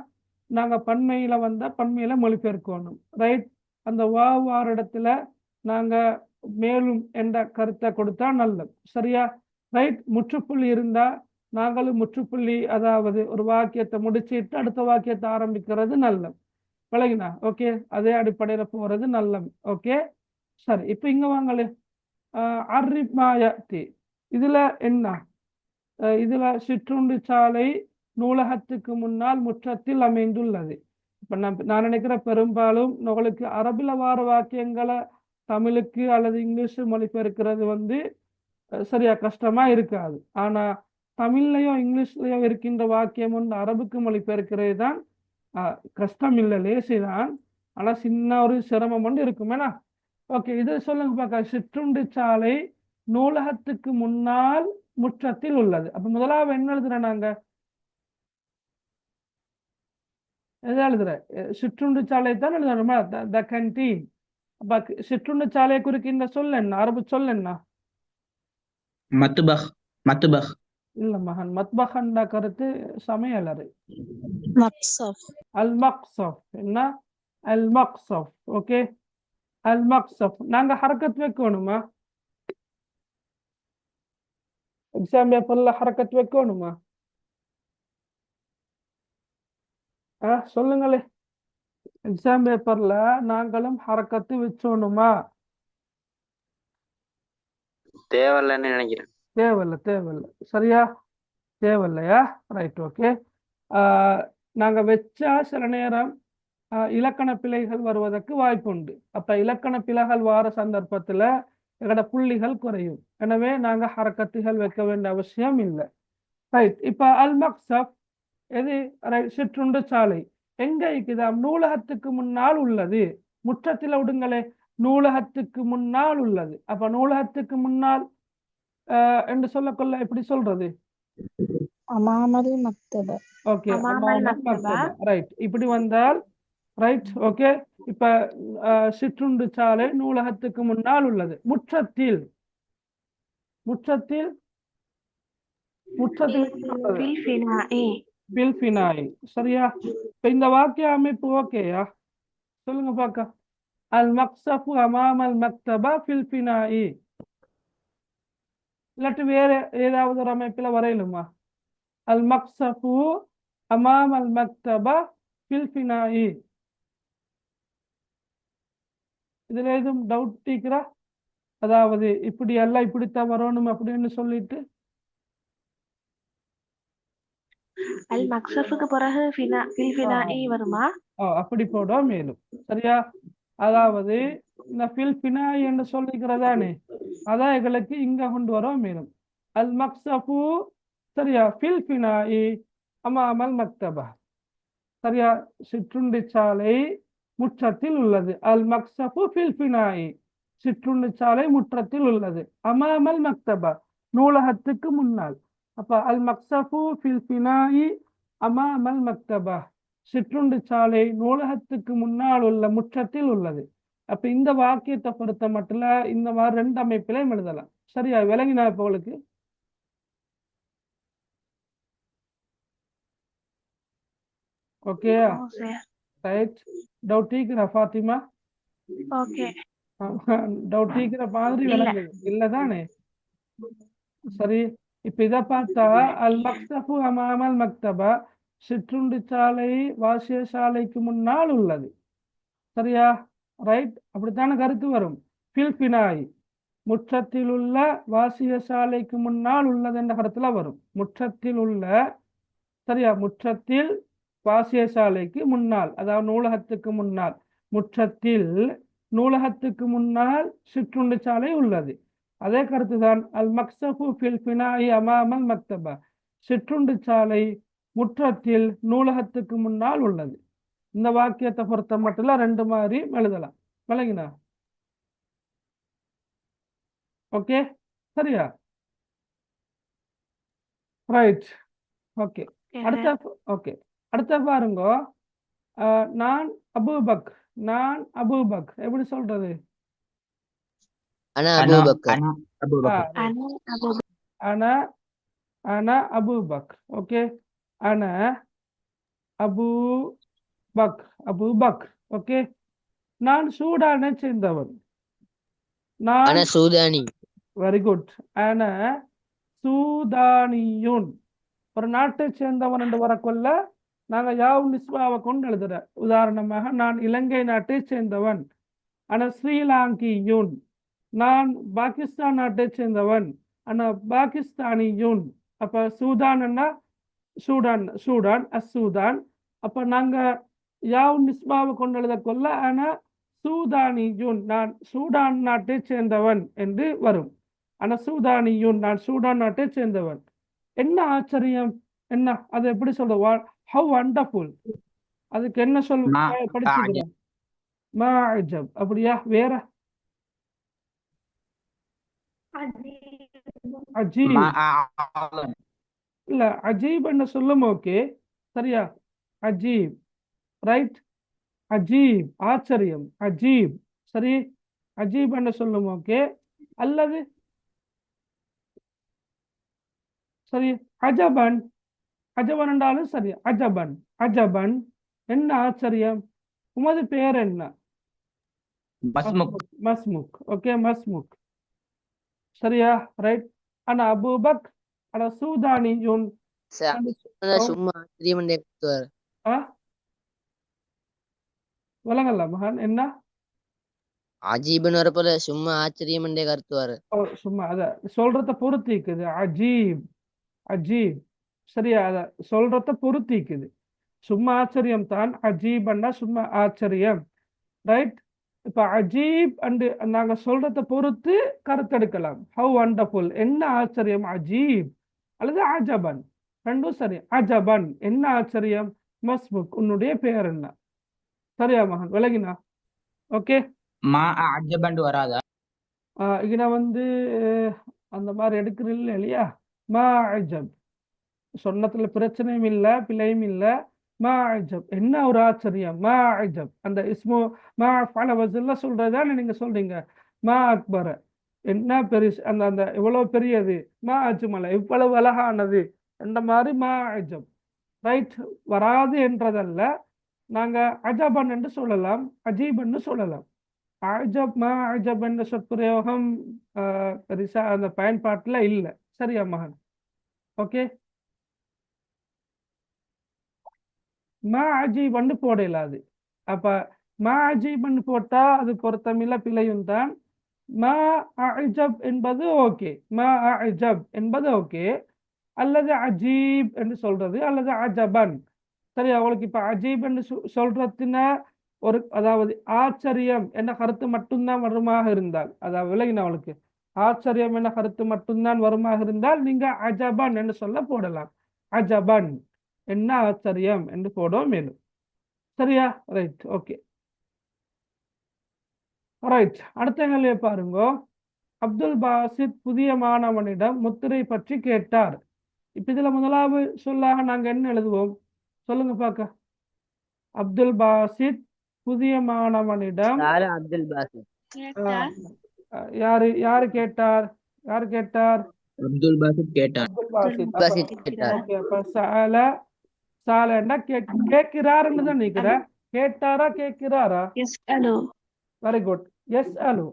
நாங்க பன்மையில வந்தா பன்மையில மொழிபெயர்க்கணும். ரைட். அந்த வார் இடத்துல நாங்க மேலும் என்ற கருத்தை கொடுத்தா நல்லது. சரியா? ரைட். முற்றுப்புள்ளி இருந்தா நாங்களும் முற்றுப்புள்ளி, அதாவது ஒரு வாக்கியத்தை முடிச்சிட்டு அடுத்த வாக்கியத்தை ஆரம்பிக்கிறது நல்லது. விளங்கினா? ஓகே, அதே அடிப்படையில போறது நல்லது. ஓகே, சரி. இப்ப இங்க வாங்களே, அர்ரிப் மா யஅதி, இதுல என்ன? இதுல சிற்றுண்டி சாலை நூலகத்துக்கு முன்னால் முற்றத்தில் அமைந்துள்ளது. இப்ப நான் நினைக்கிறேன் பெரும்பாலும் உங்களுக்கு அரபில வார வாக்கியங்களை தமிழுக்கு அல்லது இங்கிலீஷ் மொழிபெயர்க்கிறது வந்து சரியா கஷ்டமா இருக்காது. ஆனா தமிழ்லையும் இங்கிலீஷ்லயும் இருக்கின்ற வாக்கியம் ஒன்று அரபுக்கு மொழிபெயர்க்கிறது தான் கஷ்டம் இல்லை, லேசி தான். ஆனா சின்ன ஒரு சிரமம் ஒன்று இருக்குமேனா? ஓகே, இது சொல்லுங்க பார்க்க. சிற்றுண்டி சாலை நூலகத்துக்கு முன்னால் முற்றத்தில் உள்ளது. அப்ப முதலாவது என்ன எழுதுறேன் நாங்க? எதை எழுதுற? சிற்றுண்டி சாலை தான் எழுதணுமா? த கேன்டீன். அப்ப சிற்றுண்டி சாலை குறிக்கின்ற சொல் என்ன? அரபு சொல் என்ன? மத்பஹ். மத்பஹ் இல்ல மகன், மத்பஹ்ன்ற கருத்து சமையலறை. மக்சஃப். அல் மக்சஃப். என்ன? அல் மக்சஃப். ஓகே, அல் மக்சஃப் நாங்க ஹரக்கத் வைக்கணுமா? எக்ஸாம் பேப்பர்ல ஹரக்கத் வைக்கணுமா? சொல்லுங்களே. எக்ஸாம் பேப்பர்ல நாங்களும் ஹரக்கத்து வச்சோணுமா? தேவையில்லைன்னு நினைக்கிறேன். தேவையில்ல. சரியா? தேவையில்லையா? ரைட். ஓகே. நாங்க வச்சா சில நேரம் இலக்கண பிழைகள் வருவதற்கு வாய்ப்பு உண்டு. அப்ப இலக்கண பிழைகள் வார சந்தர்ப்பத்துல எங்களோட புள்ளிகள் குறையும். எனவே நாங்க ஹரக்கத்துகள் வைக்க வேண்டிய அவசியம் இல்லை. ரைட். இப்ப அல் மக்சப் எது? சிற்றுண்டு சாலை எங்க இருக்குதா? நூலகத்துக்கு முன்னால் உள்ளது. முற்றத்தில் விடுங்களே, நூலகத்துக்கு முன்னால் உள்ளது. அப்ப நூலகத்துக்கு முன்னால் என்று சொல்லக்கொள்ள எப்படி சொல்றது? அமாமல் மக்தப. ஓகே, அமாமல் மக்தபா. ரைட். இப்படி வந்தால் ரைட். ஓகே. இப்ப சிற்றுண்டு சாலை நூலகத்துக்கு முன்னால் உள்ளது. முற்றத்தில் பில் ஃபினாய். சரியா? இப்ப இந்த வாக்கிய அமைப்பு ஓகேயா? சொல்லுங்க பாக்க. அல் மக்சஃபு அமாமல் மக்தபா ஃபில் ஃபினாயி. இல்லாட்டி வேற ஏதாவது ஒரு அமைப்புல வரையலுமா? அல் மக்சஃபு அமாமல் மக்தபா ஃபில் ஃபினாயி. இதுல எதுவும் டவுட் டீக்கிறா? அதாவது இப்படி எல்லாம் இப்படித்தான் வரணும் அப்படின்னு சொல்லிட்டு அல் மக்சஃபுக்கு பிறகு ஃபில் ஃபினாயி வருமா? அப்படி போட மேலும். சரியா? அதாவது இந்த ஃபில் ஃபினாயி என்று சொல்லிக்கிறதானே, அதான் எங்களுக்கு இங்க கொண்டு வர மேலும். அல் மக்சஃபு சரியா, ஃபில் ஃபினாயி அமாமல் மக்தபா. சரியா? சிற்றுண்டி சாலை முற்றத்தில் உள்ளது. அல் மக்சஃபு ஃபில் ஃபினாயி, சிற்றுண்டி சாலை முற்றத்தில் உள்ளது. அமாமல் மக்தபா, நூலகத்துக்கு முன்னால். அப்ப அல் மக்சஃபு ஃபில் ஃபினாயி அமாமல் மக்தபா, சிற்றுண்டி சாலை நூலகத்துக்கு முன்னால் உள்ள முற்றத்தில் உள்ளது. அப்ப இந்த வாக்கியத்தை பொறுத்த மட்டும் இந்த மாதிரி ரெண்டு அமைப்பிலையும் எழுதலாம். சரியா? விளங்கினா இப்ப உங்களுக்கு? Okay, right. டவுட் டீக்கிற ஃபாத்திமா? ஓகே. டவுட் டீக்கிற மாதிரி விளங்குது இல்லதானே? சரி. இப்ப இதை பார்த்தா அல் மக்தபு அமாமல் மக்தபா, சிற்றுண்டி சாலை வாசிய சாலைக்கு முன்னால் உள்ளது. சரியா? ரைட். அப்படித்தான கருத்து வரும். ஃபில் ஃபினாய், முற்றத்தில் உள்ள வாசியசாலைக்கு முன்னால் உள்ளது என்ற கருத்துல வரும். முற்றத்தில் உள்ள, சரியா, முற்றத்தில் வாசியசாலைக்கு முன்னால், அதாவது நூலகத்துக்கு முன்னால். முற்றத்தில் நூலகத்துக்கு முன்னால் சிற்றுண்டி சாலை உள்ளது. அதே கருத்துதான் அல் மக்சபு ஃபில் ஃபினாஇ அமாமல் மக்தபா, சிற்றுண்டி சாலை முற்றத்தில் நூலகத்துக்கு முன்னால் உள்ளது. இந்த வாக்கியத்தை பொறுத்த மட்டும் ரெண்டு மாதிரி எழுதலாம். விளங்கினா? ஓகே, சரியா? ரைட். ஓகே, அடுத்த ஓகே அடுத்த பாருங்க. நான் அபூபக், நான் அபூபக் எப்படி சொல்றது? أنا أنا أبو بكر. أنا أبو بكر. அன அன அபூபக். ஓகே, அன அபூ பக், அபூபக். ஓகே, நான் சூடானை சேர்ந்தவன். நான் أنا سوداني. Very good. அன சூதானியுன், ஒரு நாட்டை சேர்ந்தவன் என்று வரக்கொள்ள நாங்க யாவ் நிஸ்பாவை கொண்டு எழுதுற. உதாரணமாக, நான் இலங்கை நாட்டை சேர்ந்தவன். ஆனா ஸ்ரீலாங்கியுன், நான் பாகிஸ்தான் நாட்டை சேர்ந்தவன். ஆனா பாகிஸ்தானியுன். அப்ப சூதான்னா சூடான், சூடான் அசூதான். அப்ப நாங்க யாவ் நிஸ்பாவை கொண்டு எழுத கொள்ள ஆனா சூதானியுன், நான் சூடான் நாட்டை சேர்ந்தவன் என்று வரும். ஆனா சூதானியுன், நான் சூடான் நாட்டை சேர்ந்தவன். என்ன ஆச்சரியம், என்ன அது எப்படி சொல்ற? How wonderful. அதுக்கு என்ன சொல் மா படிச்சுக்கிறோம்? மா அஜப். அப்படியா? வேற? அஜீப் ما أعظم. இல்ல, அஜீப் என்ன சொல்லும். ஓகே, சரியா? அஜீப், ரைட். அஜீப் ஆச்சரியம், அஜீப். சரி, அஜீப் என்ன சொல்லும். ஓகே, அல்லது சரி, அஜபன், அஜபன் என்றாலும் சரி. அஜபன், அஜபன் என்ன ஆச்சரியம். உமது பெயர் என்ன? مسموك. மஸ்முக். ஓகே, மஸ்முக். சரியா? ரைட். ஆனா அபூபக், ஆனா சூதானியுன். أنا சும்மா ஆச்சரியம் என்றே கருத்துவார். விளங்கல மகன், என்ன? அஜீப்னு வரப்போல சும்மா ஆச்சரியம் என்றே கருத்துவார். சும்மா அத சொல்றத பொறுத்திக்குது. அஜீப், அஜீப். சரியா? அத சொல்றத பொறுத்திக்குது. சும்மா ஆச்சரியம் தான். அஜீப்னா சும்மா ஆச்சரியம், ரைட். இப்ப அஜீப் அண்டு நாங்க சொல்றத பொறுத்து கருத்தெடுக்கலாம். ஹவ் வண்டர்ஃபுல், என்ன ஆச்சரியம். அஜீப் அல்லது அஜபன், ரெண்டும் சரி. அஜபன் என்ன ஆச்சரியம். மஸ்முக், உன்னுடைய பெயர் என்ன? சரியா மகன், விளங்கினா? ஓகே. ما أعجب வராதா? இங்க நான் அந்த மாதிரி எடுக்கிறேன் இல்லையா? மா அஜப் சொன்னதுல பிரச்சனையும் இல்லை, பிழையும் இல்லை. மா அஜப் என்ன ஒரு ஆச்சரியம். மா அஜப் அந்த இஸ்மு மா பல வசல்ல சொல்றதானே நீங்க சொல்றீங்க. மா அக்பர என்ன பெருசு, அந்த அந்த இவ்வளவு பெரியது. மா அஜ்மல இவ்வளவு அழகானது. அந்த மாதிரி மா அஜப், ரைட். வராது என்றதல்ல, நாங்க அஜபன் என்று சொல்லலாம், அஜீப் என்று சொல்லலாம். அஜப் மா அஜப் என்ற சொற்பிரயோகம் பெருசா அந்த பயன்பாட்டுல இல்லை. சரியா மகன்? ஓகே, மா அஜீபன்னு போட இயலாது. அப்ப மா அஜீபன்னு போட்டா அது பொருத்தமில்ல, பிழையும் தான். மா அஜப் என்பது ஓகே, மா அஜப் என்பது ஓகே. அல்லது அஜீப் என்று சொல்றது, அல்லது அஜபன். சரி, அவளுக்கு இப்ப அஜீப் என்று சொல்றதுன்னா ஒரு, அதாவது ஆச்சரியம் என்ற கருத்து மட்டும்தான் வருமாக இருந்தால், அதாவது விலகின அவளுக்கு ஆச்சரியம் என்ற கருத்து மட்டும்தான் வருமாக இருந்தால் நீங்க அஜபன் என்று சொல்ல போடலாம். அஜபன் என்ன ஆச்சரியம் என்று போடும் மேலும். சரியா? ரைட். Okay, right. அடுத்த கேள்வியை பாருங்க. அப்துல் பாசித் புதிய மாணவனிடம் முத்திரை பற்றி கேட்டார். இப்ப இதுல முதலாவது சொல்லாக நாங்க என்ன எழுதுவோம்? சொல்லுங்க பார்க்க. அப்துல் பாசித் புதிய மாணவனிடம் அப்துல் பாசித். யாரு யாரு கேட்டார்? யாரு கேட்டார்? அப்துல் பாசித் கேட்டார். அப்துல் பாசித். பாசித் கேட்டார். ஓகே, அப்ப சால சாலன்னா கேட்கிறாருன்னு தான் நினைக்கிறேன். கேட்டாரா கேட்கிறாரா? Very good. எஸ் அலு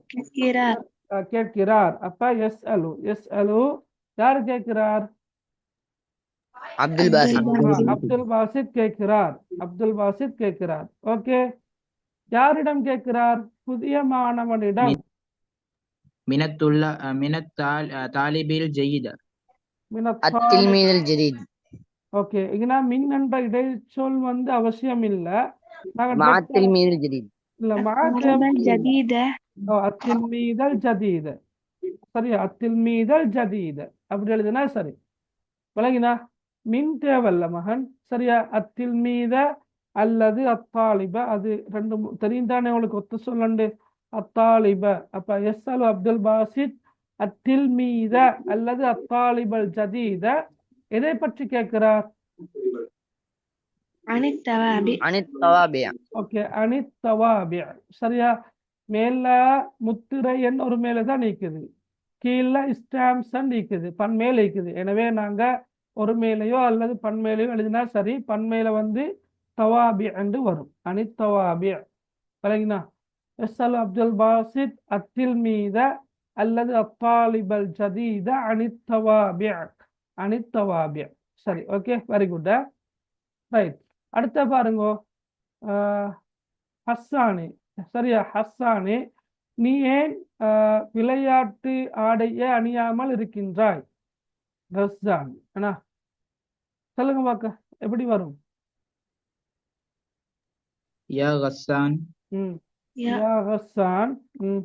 கேட்கிறார். அப்ப எஸ் அலு, எஸ் அலு யாரு கேட்கிறார்? அப்துல் பாசித். அப்துல் பாசித் கேட்கிறார். அப்துல் பாசித் கேட்கிறார். ஓகே, யாரிடம் கேட்கிறார்? புதிய மாணவனிடம். தாலிபில் ஜெயித. التلميذ الجديد ஓகே, இங்கன்னா மின் என்ற இடைச்சொல் வந்து அவசியம் இல்ல. நாங்க مع direct ஆ- التلميذ الجديد இல்ல طلبة جديدة அத்தில் மீதல் ஜதீத. சரியா, அத்தில் மீதல் ஜதீத அப்படி எழுதுனா சரி. விளங்கினா? மின் தேவல்ல மகன். சரியா, அத்தில் மீத அல்லது அத்தாலிப, அது ரெண்டு தெரியும் தானே உங்களுக்கு? ஒத்து சொல்லண்டு அத்தாலிப. அப்ப எஸ்அல் அப்துல் பாசித் அத்தில் மீத அல்லது அத்தாலிபல் ஜதீத எதை பற்றி கேட்கிறார்? عن التوابع عن الطوابع ஓகே, அனித்தவாபி. சரியா, மேல முத்திரையன் ஒரு மேல தான் நீக்குது, கீழே ஸ்டாம்ப்ஸ் நீக்குது, பன்மேல இருக்குது. எனவே நாங்க ஒரு மேலையோ அல்லது பன்மேலையோ எழுதினா சரி. பன்மேல வந்து தவாபி என்று வரும், அனித்தவாபி. விளங்கினா? எஸ்அல் அப்துல் பாசித் அத்தில் மீத அல்லது அத்தாலிபல் ஜதீத அனித்தவாபி. அனித்தவாபி. சரி, ஓகே, வெரி குட். ரைட், அடுத்த பாருங்க. ஹஸ்ஸானி. சரியா, ஹஸ்ஸானி, நீ ஏன் விளையாட்டு ஆடையை அணியாமல் இருக்கின்றாய்? ரஸ்ஸான் என்ன சொல்லுங்க பாக்க, எப்படி வரும்? யா கஸ்ஸான். ம் يا யா ஹஸ்ஸான். ம்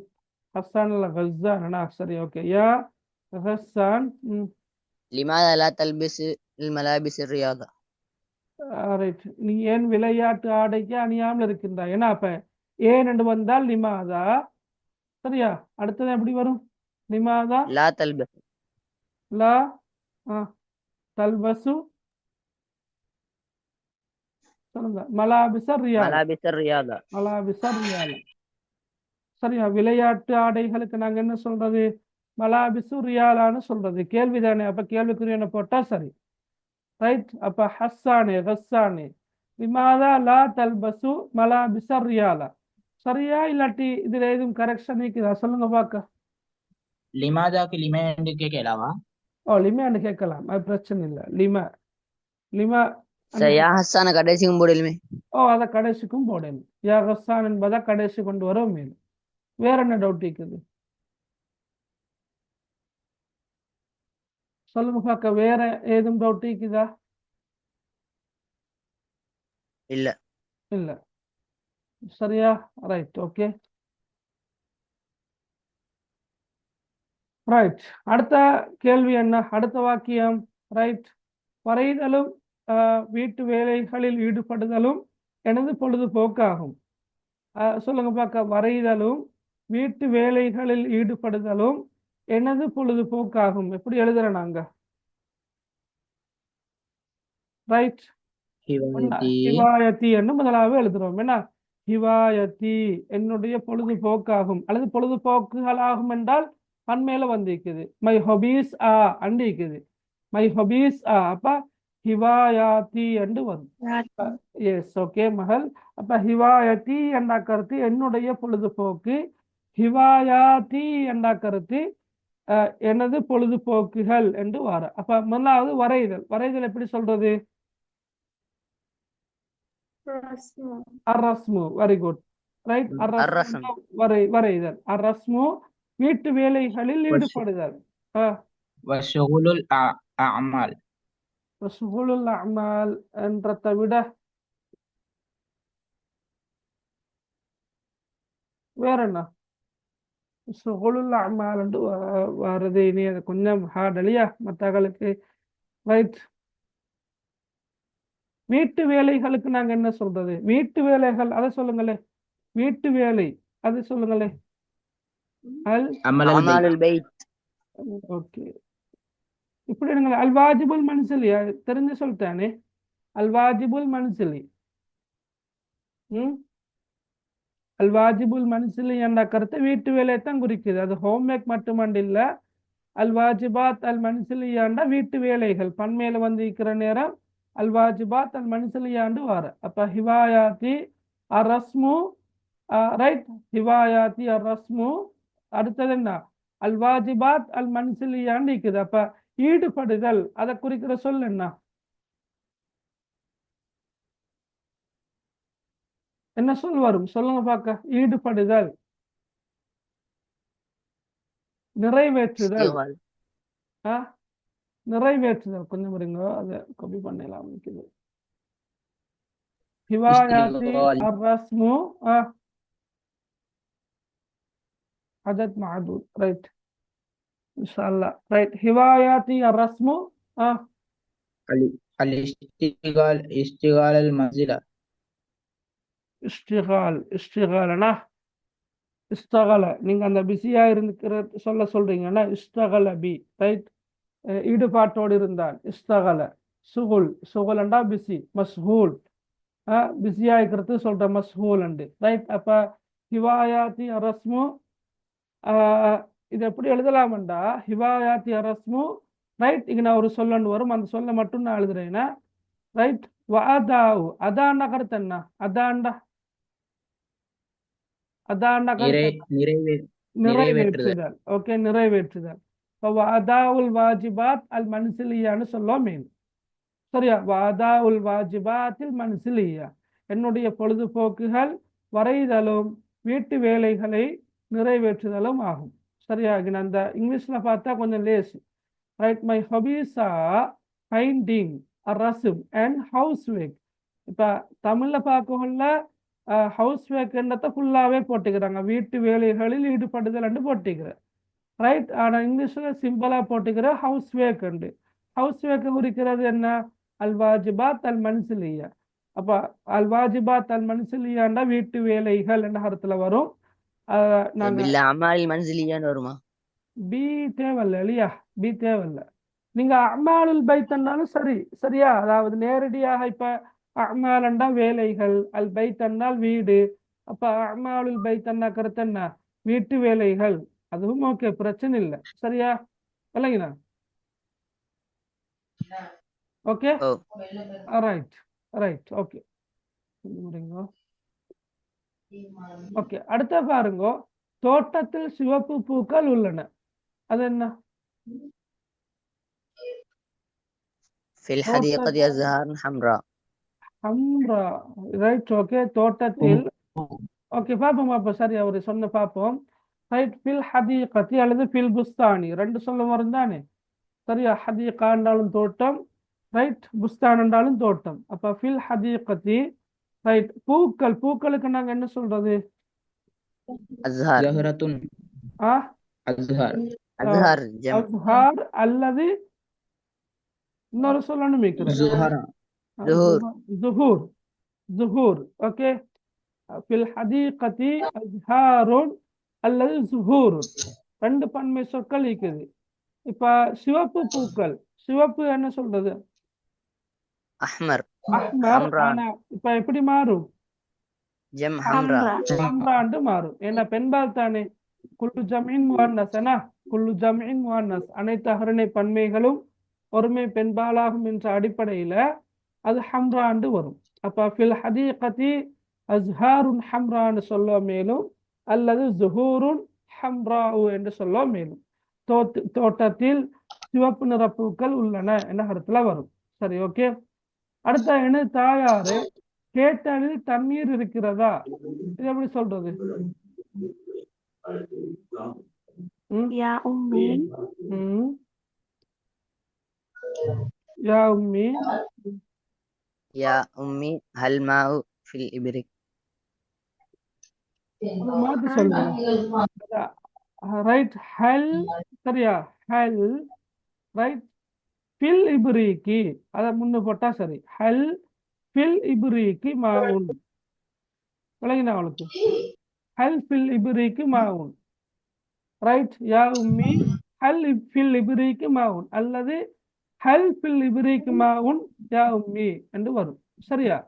ஹஸ்ஸான் இல்ல கஸ்ஸான் என்ன? சரி, ஓகே, யா ஹஸ்ஸான். لماذا لا تلبس الملابس الرياضة ரைட், நீ ஏன் விளையாட்டு ஆடைக்கு அணியாமல் இருக்கின்றாய்? ஏன்னா அப்ப ஏன் என்று வந்தால் லிமாதா. சரியா, அடுத்தது எப்படி வரும்? லிமாதா لا تلبس லா தல்பசு. சொல்லுங்க, மலாபிசர் ரியால். ملابس الرياضة மலாபிசர் ரியால். சரியா, விளையாட்டு ஆடைகளுக்கு நாங்க என்ன சொல்றது? மலாபிசு ரியாலான்னு சொல்றது. கேள்விதானே, அப்ப கேள்விக்குரியன போட்டா சரி. ரைட், அப்ப ஹஸ்ஸானே ஹஸ்ஸானே லிமாதா லா தல்பசு மலாபிசர் ரியாலா. சரியா, இல்லாட்டி இதுல எதுவும் கரெக்ஷன் இருக்குதா? சொல்லுங்க பாக்க. லிமாதாக்கு லிமா என்று கேட்கலாமா? லிமான்னு கேட்கலாம், அது பிரச்சனை இல்லை. லிமா லிமா يا حسان கடைசி போடலுமே அதை கடைசிக்கும் போடணும். யா ஹஸ்ஸான் என்பதை கடைசி கொண்டு வர மேலும். வேற என்ன டவுட் இருக்குது? சொல்லுங்க பாக்க, வேற ஏதும் டவுட் இருக்குதா? இல்ல இல்ல. சரியா, ரைட், ஓகே, ரைட். அடுத்த கேள்வி என்ன? அடுத்த வாக்கியம். ரைட், வரைதலும் வீட்டு வேலைகளில் ஈடுபடுதலும் எனது பொழுதுபோக்காகும். சொல்லுங்க பார்க்க, வரைதலும் வீட்டு வேலைகளில் ஈடுபடுதலும் எனது பொழுதுபோக்காகும். எப்படி எழுதுறேன் நாங்க? ரைட், ஹிவாயத்தி என்று முதலாவது எழுதுறோம். என்ன? ஹிவாயத்தி என்னுடைய பொழுதுபோக்காகும் அல்லது பொழுதுபோக்குகளாகும் என்றால் பன்மேல வந்திருக்குது. மை ஹொபீஸ் அண்டிக்குது. மை ஹொபீஸ் அப்ப ஹிவாயாத்தி என்று வரும். எஸ், ஓகே மகள். அப்ப ஹிவாயத்தி என்ற கருத்து என்னுடைய பொழுதுபோக்கு, ஹிவாயாத்தி என்ற கருத்து எனது பொழுதுபோக்குகள் என்று வர. அப்ப முதலாவது வரைதல். வரைதல் எப்படி சொல்றது? அரஸ்மு. Very good, right. அரஸ்மு வரைதல். அரஸ்மு வீட்டு வேலைகளில் ஈடுபடுதல். வஷுகுலுல் அஅமால். வஷுகுலுல் அஅமால் என்றதை விட வேற என்ன? வஷுகுலுல் அஅமால் என்று வருது. இனி அது கொஞ்சம் ஹார்ட் இல்லையா மற்றவர்களுக்கு? ரைட், வீட்டு வேலைகளுக்கு நாங்க என்ன சொல்றது? வீட்டு வேலைகள் அதை சொல்லுங்களே. வீட்டு வேலை அது சொல்லுங்களே. அமலுல் பைத். ஓகே, இப்படி இருங்க. அல்வாஜிபுல் மன்சிலி தெரிஞ்சு சொல்லிட்டானே. அல்வாஜிபுல் மன்சிலி. அல்வாஜிபுல் மன்சிலி என்ற கருத்தை வீட்டு வேலையை தான் குறிக்குது. அது ஹோம்ஒர்க் மட்டுமண்டு இல்ல. அல்வாஜிபாத் அல் மன்சிலியாண்டா வீட்டு வேலைகள். பன்மையில வந்து இருக்கிற நேரம் அல்வாஜிபாத் அல் மன்சிலியாண்டு வார. அப்ப ஹிவாயாத்தி அரஸ்மு. ரைட், ஹிவாயாத்தி அரஸ்மு. அடுத்தது என்ன? அல்வாஜிபாத் அல் மன்சிலியாண்டு இருக்குது. அப்ப ஈடுபடுதல் அதை குறிக்கிற சொல் என்ன? என்ன சொல் வரும்? சொல்லுங்க பார்க்க. ஈடுபடுதல். நிறைவேற்றுதல். இஸ்திகால் ஆ நிறைவேற்றுதல் கொஞ்சம் இருங்க, அதை காப்பி பண்ணலாம். இருக்குது ஹிவாயாத்தி இஸ்திகால் அர்ரஸ்மு அதத் மஅதூத். ரைட், இன்ஷாஅல்லாஹ். ரைட், ஹிவாயாத்தி அர்ரஸ்மு اشتغال المنزل இஷ்டிகாலனா இஸ்தகல. நீங்க அந்த பிஸியா இருக்கிற சொல்றீங்கன்னா இஸ்தகல பி. ரைட், ஈடுபாட்டோடு இருந்தால் இஸ்தகல. சுகுல், சுகுலண்டா பிஸி. மஸ்ஹூல், பிஸியா இருக்கிறது சொல்ற மஸ்ஹூல் அண்டு. ரைட், அப்ப ஹிவாயாத்தி அரஸ்மு இது எப்படி எழுதலாம்டா, ஹிவாயாத்தி அரஸ்மு. ரைட், இங்க நான் ஒரு சொல்லன்னு வரும், அந்த சொல்ல மட்டும் நான் எழுதுறேன்னா. ரைட், வஅதாவு, அதாண்டா கருத்து என்ன? அதாண்டா அதாண்டா கருத்து என்ன? நிறைவேற்றுதல். ஓகே, நிறைவேற்றுதல். வஅதாவுல் வாஜிபாத் அல் மன்சிலியான்னு சொல்லுவோம் மீன். சரியா, வஅதாவுல் வாஜிபாத்தில் மன்சிலியா, என்னுடைய பொழுதுபோக்குகள் வரைதலும் வீட்டு வேலைகளை நிறைவேற்றுதலும் ஆகும். சரியா, அந்த இங்கிலீஷ்ல பார்த்தா கொஞ்சம் லேஸ். Right, my hobbies are painting, rasam and house work. இப்போ தமிழ்ல பார்க்கல ஹவுஸ் ஒர்க்ன்றத ஃபுல்லாவே போட்டுக்கிறாங்க, வீட்டு வேலைகளில் ஈடுபடுதல் போட்டுக்கிறேன். ரைட், ஆனால் இங்கிலீஷ்ல சிம்பிளா போட்டுக்கிற ஹவுஸ் ஒர்க் உண்டு. ஹவுஸ் ஒர்க் குறிக்கிறது என்ன? அல் வாஜிபாத் அல் மன்சிலியா. அப்ப அல் வாஜிபாத் அல் மன்சிலியாண்டா வீட்டு வேலைகள் என்ற அர்த்தத்துல வரும். நாங்க பில் அமால் மன்சிலியான்னு வருமா? பி தேவையில்லை இல்லையா, பி தேவையில்லை. நீங்க அமாலுல் பைத்தன்னாலும் சரி. சரியா, அதாவது நேரடியாக இப்ப அமாலண்டா வேலைகள், அல் பைத்தன்னால் வீடு. அப்ப அமாலுல் பைத்தன்னா கருத்து என்ன? வீட்டு வேலைகள். அதுவும் ஓகே, பிரச்சனை இல்லை. சரியா, இல்லைங்கண்ணா? Okay, oh right right, okay. Okay, அடுத்த பாருங்க, தோட்டத்தில் சிவப்பு பூக்கள் உள்ளன. அது என்ன? ஃபில் ஹதீகதி அஸ்ஹார் ஹம்ரா. ஹம்ரா, ரைட், ஓகே. தோட்டத்தில், ஓகே பாப்போம் பாப்போம். சரி, அவரு சொன்ன பாப்போம். ரைட், ஃபில் ஹதீகதி அல்லது ஃபில் புஸ்தானி, ரெண்டு சொல்ல வரும் தானே. சரியா, ஹதீகா என்றாலும் தோட்டம், ரைட், புஸ்தான் என்றாலும் தோட்டம். அப்ப ஃபில் ஹதீகதி. ரைட், பூக்கள், பூக்களுக்கு நாங்க என்ன சொல்றது? அஸ்ஹார் زهرة ஆ أزهار அஸ்ஹார் ஜம் அஸ்ஹார் அல்லது இன்னொரு சொல்லணும் இருக்கிறேன். زهرة ظهور ظهور ظهور. ஓகே, ஃபில் ஹதீகதி அஸ்ஹாருன் அல்லது ظهور, ரெண்டு பன்மை சொற்கள் இருக்குது. இப்ப சிவப்பு பூக்கள், சிவப்பு என்ன சொல்றது? அஹ்மர் அஹ்மர். ஹம்ரா ஆனா இப்ப எப்படி மாறும்? ஜம் ஹம்ரா ஹம்ராண்டு மாறும். ஏன்னா பெண்பால் தானே. குல்லு ஜமீன் முஅன்னஸ், குல்லு ஜமீன் முஅன்னஸ், அனைத்து அகரணை பன்மைகளும் ஒருமை பெண்பாலாகும் என்ற அடிப்படையில அது ஹம்ராண்டு வரும். அப்ப ஃபில் ஹதீகதி அஸ்ஹாருன் ஹம்ரான்னு சொல்ல மேலும், அல்லது ஸுஹூருன் ஹம்ராஉ என்று சொல்ல மேலும். தோட்டத்தில் சிவப்பு நிற பூக்கள் உள்ளன என்ற கருத்துல வரும். சரி, ஓகே. அடுத்த என்ன? தாயாரு கேட்டலில் தண்ணீர் இருக்கிறதா? இது எப்படி சொல்றது? யா உம்மி ம் யா உம்மி. யா உம்மி ஹல் மாஉ ஃபில் இப்ரிக். அதை மாத்தி சொல்லுங்க. ரைட், ஹல். சரியா, ஹல். ரைட், ஃபில் இப்ரீக்கி, அதை முன்ன போட்டா சரி. ஹல் ஃபில் இப்ரீக்கி மாவுன். விளங்கினா அவளுக்கு? ஹல் ஃபில் இப்ரீக்கி மாவுன். ரைட், யா உம்மி ஹல் ஃபில் இப்ரீக்கி மாவுன் அல்லது ஹல் ஃபில் இப்ரீக்கி மாவுன் யா உம்மி என்று வரும். சரியா,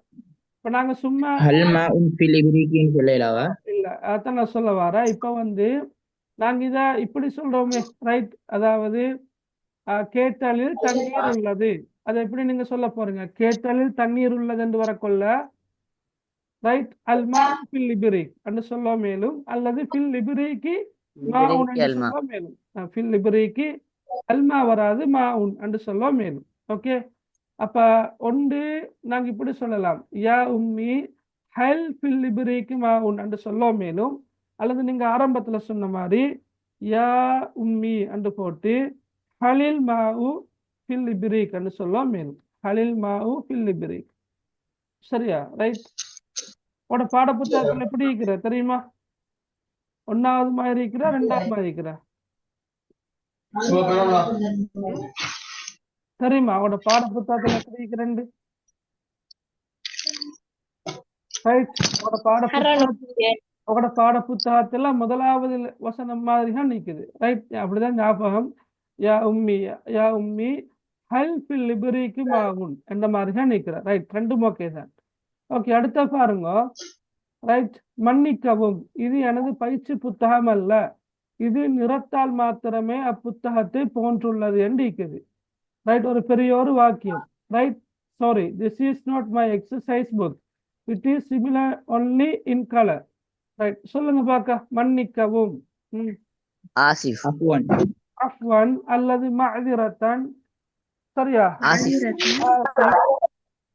இப்ப நாங்க சும்மா هل ماء في الإبريق சொல்லலாவா? இல்ல, அதான் நான் சொல்ல வரேன். இப்ப நாங்க இத இப்படி சொல்றோமே. ரைட், அதாவது கேட்டலில் தண்ணீர் உள்ளது. அதை எப்படி நீங்க சொல்ல போறீங்க? கேட்டலில் தண்ணீர் உள்ளது என்று வரக்கொள்ள ரைட், அல் மா ஃபில் இப்ரீக் என்று சொல்ல மேலும், அல்லது ஃபில் இப்ரீக்கி மாவுன் என்று அல்மா சொல்ல மேலும். ஃபில் இப்ரீக்கி அல்மா வராது, மாவுன் என்று சொல்ல மேலும். ஓகே, அப்ப ஒன்று நாங்க இப்படி சொல்லலாம், யா உம்மி ஹல் ஃபில் இப்ரீக்கி மாவுன் என்று சொல்ல மேலும், அல்லது நீங்க ஆரம்பத்துல சொன்ன மாதிரி யா உம்மி என்று போட்டு ஹலில் மாவு ஃபில் இப்ரீக் என்று சொல்லுவோம் மேலும் ஹலில் மாவு ஃபில் இப்ரீக். சரியா? ரைட். உட பாட புத்தகத்தில் எப்படி இருக்கிற தெரியுமா? 1வது மாதிரி இருக்கிறா 2வது மாதிரி இருக்கிறா? தெரியுமா அவட பாட புத்தகத்தில் எப்படி இருக்கிறேன்? ரைட். உங்களோட பாட புத்தகத்துல 1வது வசனம் மாதிரி தான் நிக்குது. ரைட். அப்படிதான் ஞாபகம். யா உம்மி யா உம்மி ஹல் ஃபில் இப்ரீக்கு மாவுன் என்ற மாதிரி தான் நிக்கிற. ரைட். 2ம் ஓகே தான். ஓகே, அடுத்த பாருங்க. ரைட். மன்னிக்கவும், இது எனது பயிற்சி புத்தகம் அல்ல, இது நிறத்தால் மாத்திரமே அப்புத்தகத்தை போன்றுள்ளது என்று இருக்குது. ரைட். ஒரு பெரிய ஒரு வாக்கியம். Right. Sorry, this is not my exercise book, it is similar only in colour. Right. சொல்லுங்க பார்க்க. மன்னிக்கவும். ஆசிஃப். அஃப்வன் அல்லது மஅதிரத்தன். சரியா?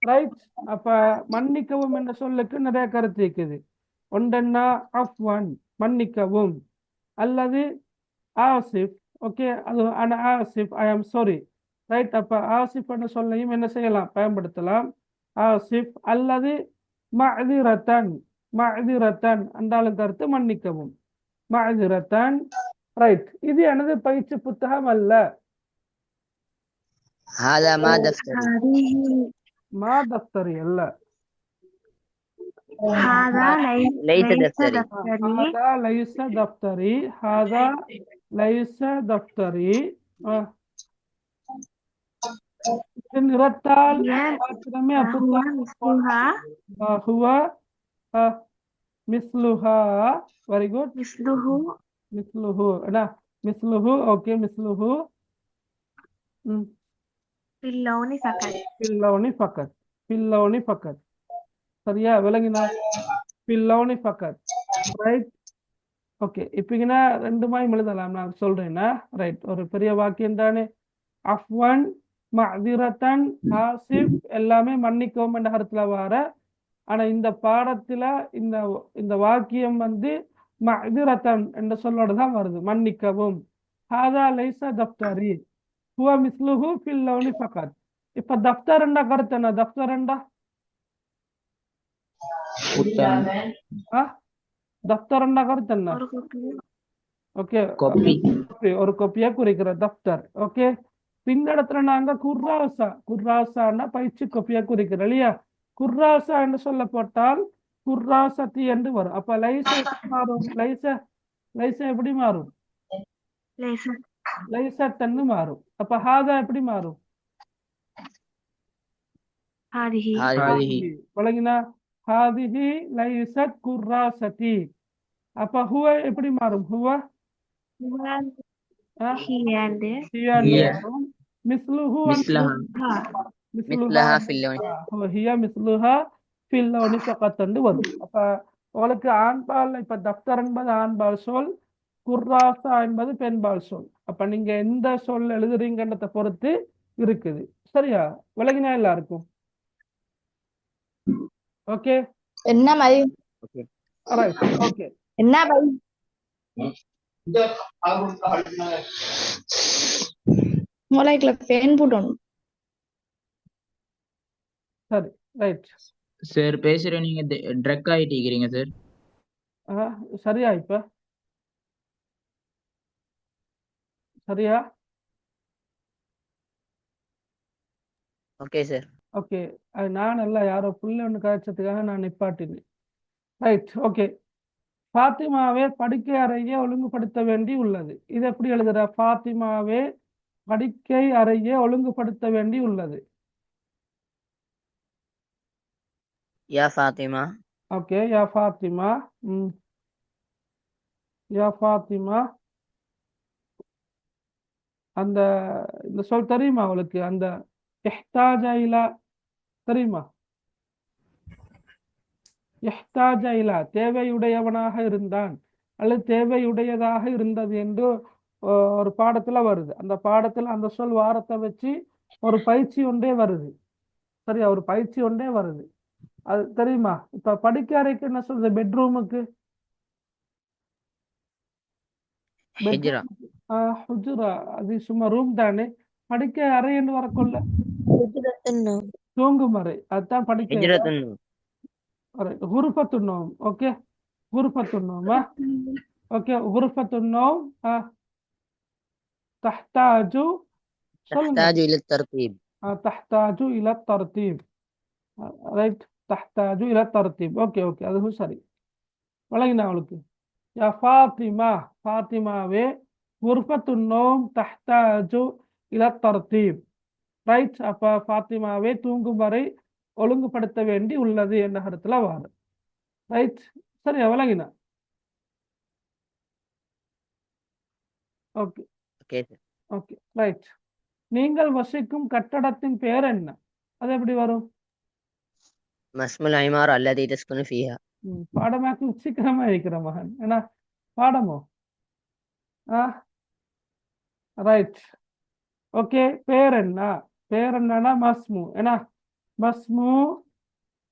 ரைட். அப்ப மன்னிக்கவும் என்ற சொல்லுக்கு நிறைய கருத்து இருக்குது. ஒன்றென்னா அஃப்வன் மன்னிக்கவும், அல்லது ஆசிஃப். ஓகே, அது ஆசிஃப் ஐ ஆம் சாரி. ரைட். அப்ப ஆசிஃப் என்ற சொல்லையும் என்ன செய்யலாம், பயன்படுத்தலாம். ஆசிஃப் அல்லது மஅதிரத்தன். மஅதிரத்தன் என்றாலும் கருத்து மன்னிக்கவும். மஅதிரத்தன். ரைட். இது எனது பயிற்சி புத்தகம் அல்ல. هذا ما دفتري. மா தப்தரி அல்ல. ليس دفتري. ஹாதா லைஸ தப்தரி. ஹாதா லைஸ தப்தரி. இது நிறத்தால் மாத்திரமே அப்புத்தகம். ஹுவ மிஸ்லுஹா. Very good. மிஸ்லுஹு என்ன? மிஸ்லுஹு. ஓகே, மிஸ்லுஹு. பில்லோனி ஃபக்கத். பில்லோனி ஃபக்கத். பில்லோனி ஃபக்கத். சரியா? விளங்கினா? பில்லோனி ஃபக்கத். ரைட். ஓகே, இப்ப 2 மாயும் எழுதலாம். நான் சொல்றேன்னா. ரைட். ஒரு பெரிய வாக்கியம் தானே. அஃப்வன் மஅதிரத்தன் ஆசிஃப் எல்லாமே மன்னிக்கவும் என்ற கருத்துல வர. ஆனா இந்த பாடத்துல இந்த இந்த வாக்கியம் மஅதிரத்தன் என்ற சொல்லோட தான் வருது, மன்னிக்கவும். ஹாதா லைஸ தப்தரி ஹுவ மிஸ்லுஹு ஃபில் லௌனி ஃபக்கத். இப்ப தப்தர் என்ற கருத்து என்ன? தப்தர் என்ற தப்தர் என்ற கருத்து என்ன? ஓகே, ஒரு கொப்பியா குறிக்கிற தப்தர். ஓகே, பின்னடத்துல நாங்க குர்ராசான்னா பயிற்சி கொப்பியா குறிக்கிறோம் இல்லையா? குர்ராசா என்று சொல்லப்பட்டால் குர்ராசத்தி என்று வரும். அப்ப லைச மாறும். லைச எப்படி மாறும்? லைசத்தன்னு மாறும். அப்ப ஹாதா எப்படி மாறும்? வழங்கினா ஹாதிஹி லைசத் குர்ராசத்தி. அப்ப ஹுவ எப்படி மாறும்? ஹுவ மிஸ்லுஹு مثلها في اللون. ஹிய மிஸ்லுஹா ஃபில் லௌனி ஃபக்கத் என்று வரும். அப்ப உங்களுக்கு ஆண்பால், இப்ப தப்தர் என்பது ஆண்பால் சொல், குர்ராசா என்பது பெண்பால் சொல். அப்ப நீங்க எந்த சொல் எழுதுறீங்கன்றத பொறுத்து இருக்குது. சரியா? விளங்கினா எல்லாருக்கும்? ஓகே. என்ன மாதிரி? ரைட். ஓகே. என்ன மாதிரி? மூளைக்குள்ள பேன் போடணும். சரி. ரைட். சார் பேசுற நீங்க ட்ரக் ஆயிட்டீங்க சார். சரியா? இப்ப சரியா? Okay sir. ஓகே, அது நான் அல்ல, யாரோ புள்ள ஒன்று காய்ச்சதுக்காக நான் நிப்பாட்டினேன். ரைட். ஓகே. ஃபாத்திமாவே படுக்கை அறையை ஒழுங்குபடுத்த வேண்டி உள்ளது. இது எப்படி எழுதுற? ஃபாத்திமாவே படுக்கை அறையை ஒழுங்குபடுத்த வேண்டி உள்ளது. யா ஃபாத்திமா. ஓகே, யா ஃபாத்திமா. யா ஃபாத்திமா. அந்த இந்த சொல் தெரியுமா அவளுக்கு? அந்த இஹ்தாஜ இலா தெரியுமா? இஹ்தாஜ இலா தேவையுடையவனாக இருந்தான் அல்லது தேவையுடையதாக இருந்தது என்று ஒரு பாடத்துல வருது. அந்த பாடத்துல அந்த சொல் வாரத்தை வச்சு ஒரு பயிற்சி ஒன்றே வருது. சரியா? ஒரு பயிற்சி ஒன்றே வருது. அது தெரியுமா? இப்ப படுக்கை அறைக்கு என்ன சொல்றது? பெட்ரூமுக்கு ஹிஜ்ரா ஹுஜுரா அது சும்மா ரூம் தானே. படிக்க அறை என்று வரக்குள்ள ஹிஜ்ரத்துன் தூங்கும் அறை, அதுதான் படிக்க ஹிஜ்ரத்துன் குருஃபத்துன்னோம். ஓகே, குருஃபத்துன்னோமா. ஓகே, குருஃபத்துன்னோம். தஹ்தாஜு சொல்லுங்க. தஹ்தாஜு இல தர்தீப் தஹ்தாஜு இல தர்தீப். ரைட், தஹ்தாஜு இல தர்தீப். ஓகே ஓகே, அதுவும் சரி. வழங்கினா அவளுக்கு. யா ஃபாத்திமா, ஃபாத்திமாவே குர்ஃபத்துன்னோம் தஹ்தாஜு இல தர்தீப். ரைட், அப்ப ஃபாத்திமாவே தூங்கும் வரை ஒழுங்குபடுத்த வேண்டி உள்ளது என்ற கருத்துல வாரு. ரைட், சரியா வழங்கினா. Okay okay sir. Okay right. நீங்கள் வசிக்கும் கட்டடத்தின் பெயர் என்ன? அது எப்படி வரும்? மஸ்முல் ஐமார் அல்லதி தஸ்குனு ஃபீஹா. பாடமாக்கி சீக்கிரமா இருக்கிற மகன் ஏன்னா பாடமோ. Right, okay. பேர் என்ன? பேர் என்னன்னா மஸ்மு. ஏன்னா மஸ்மு,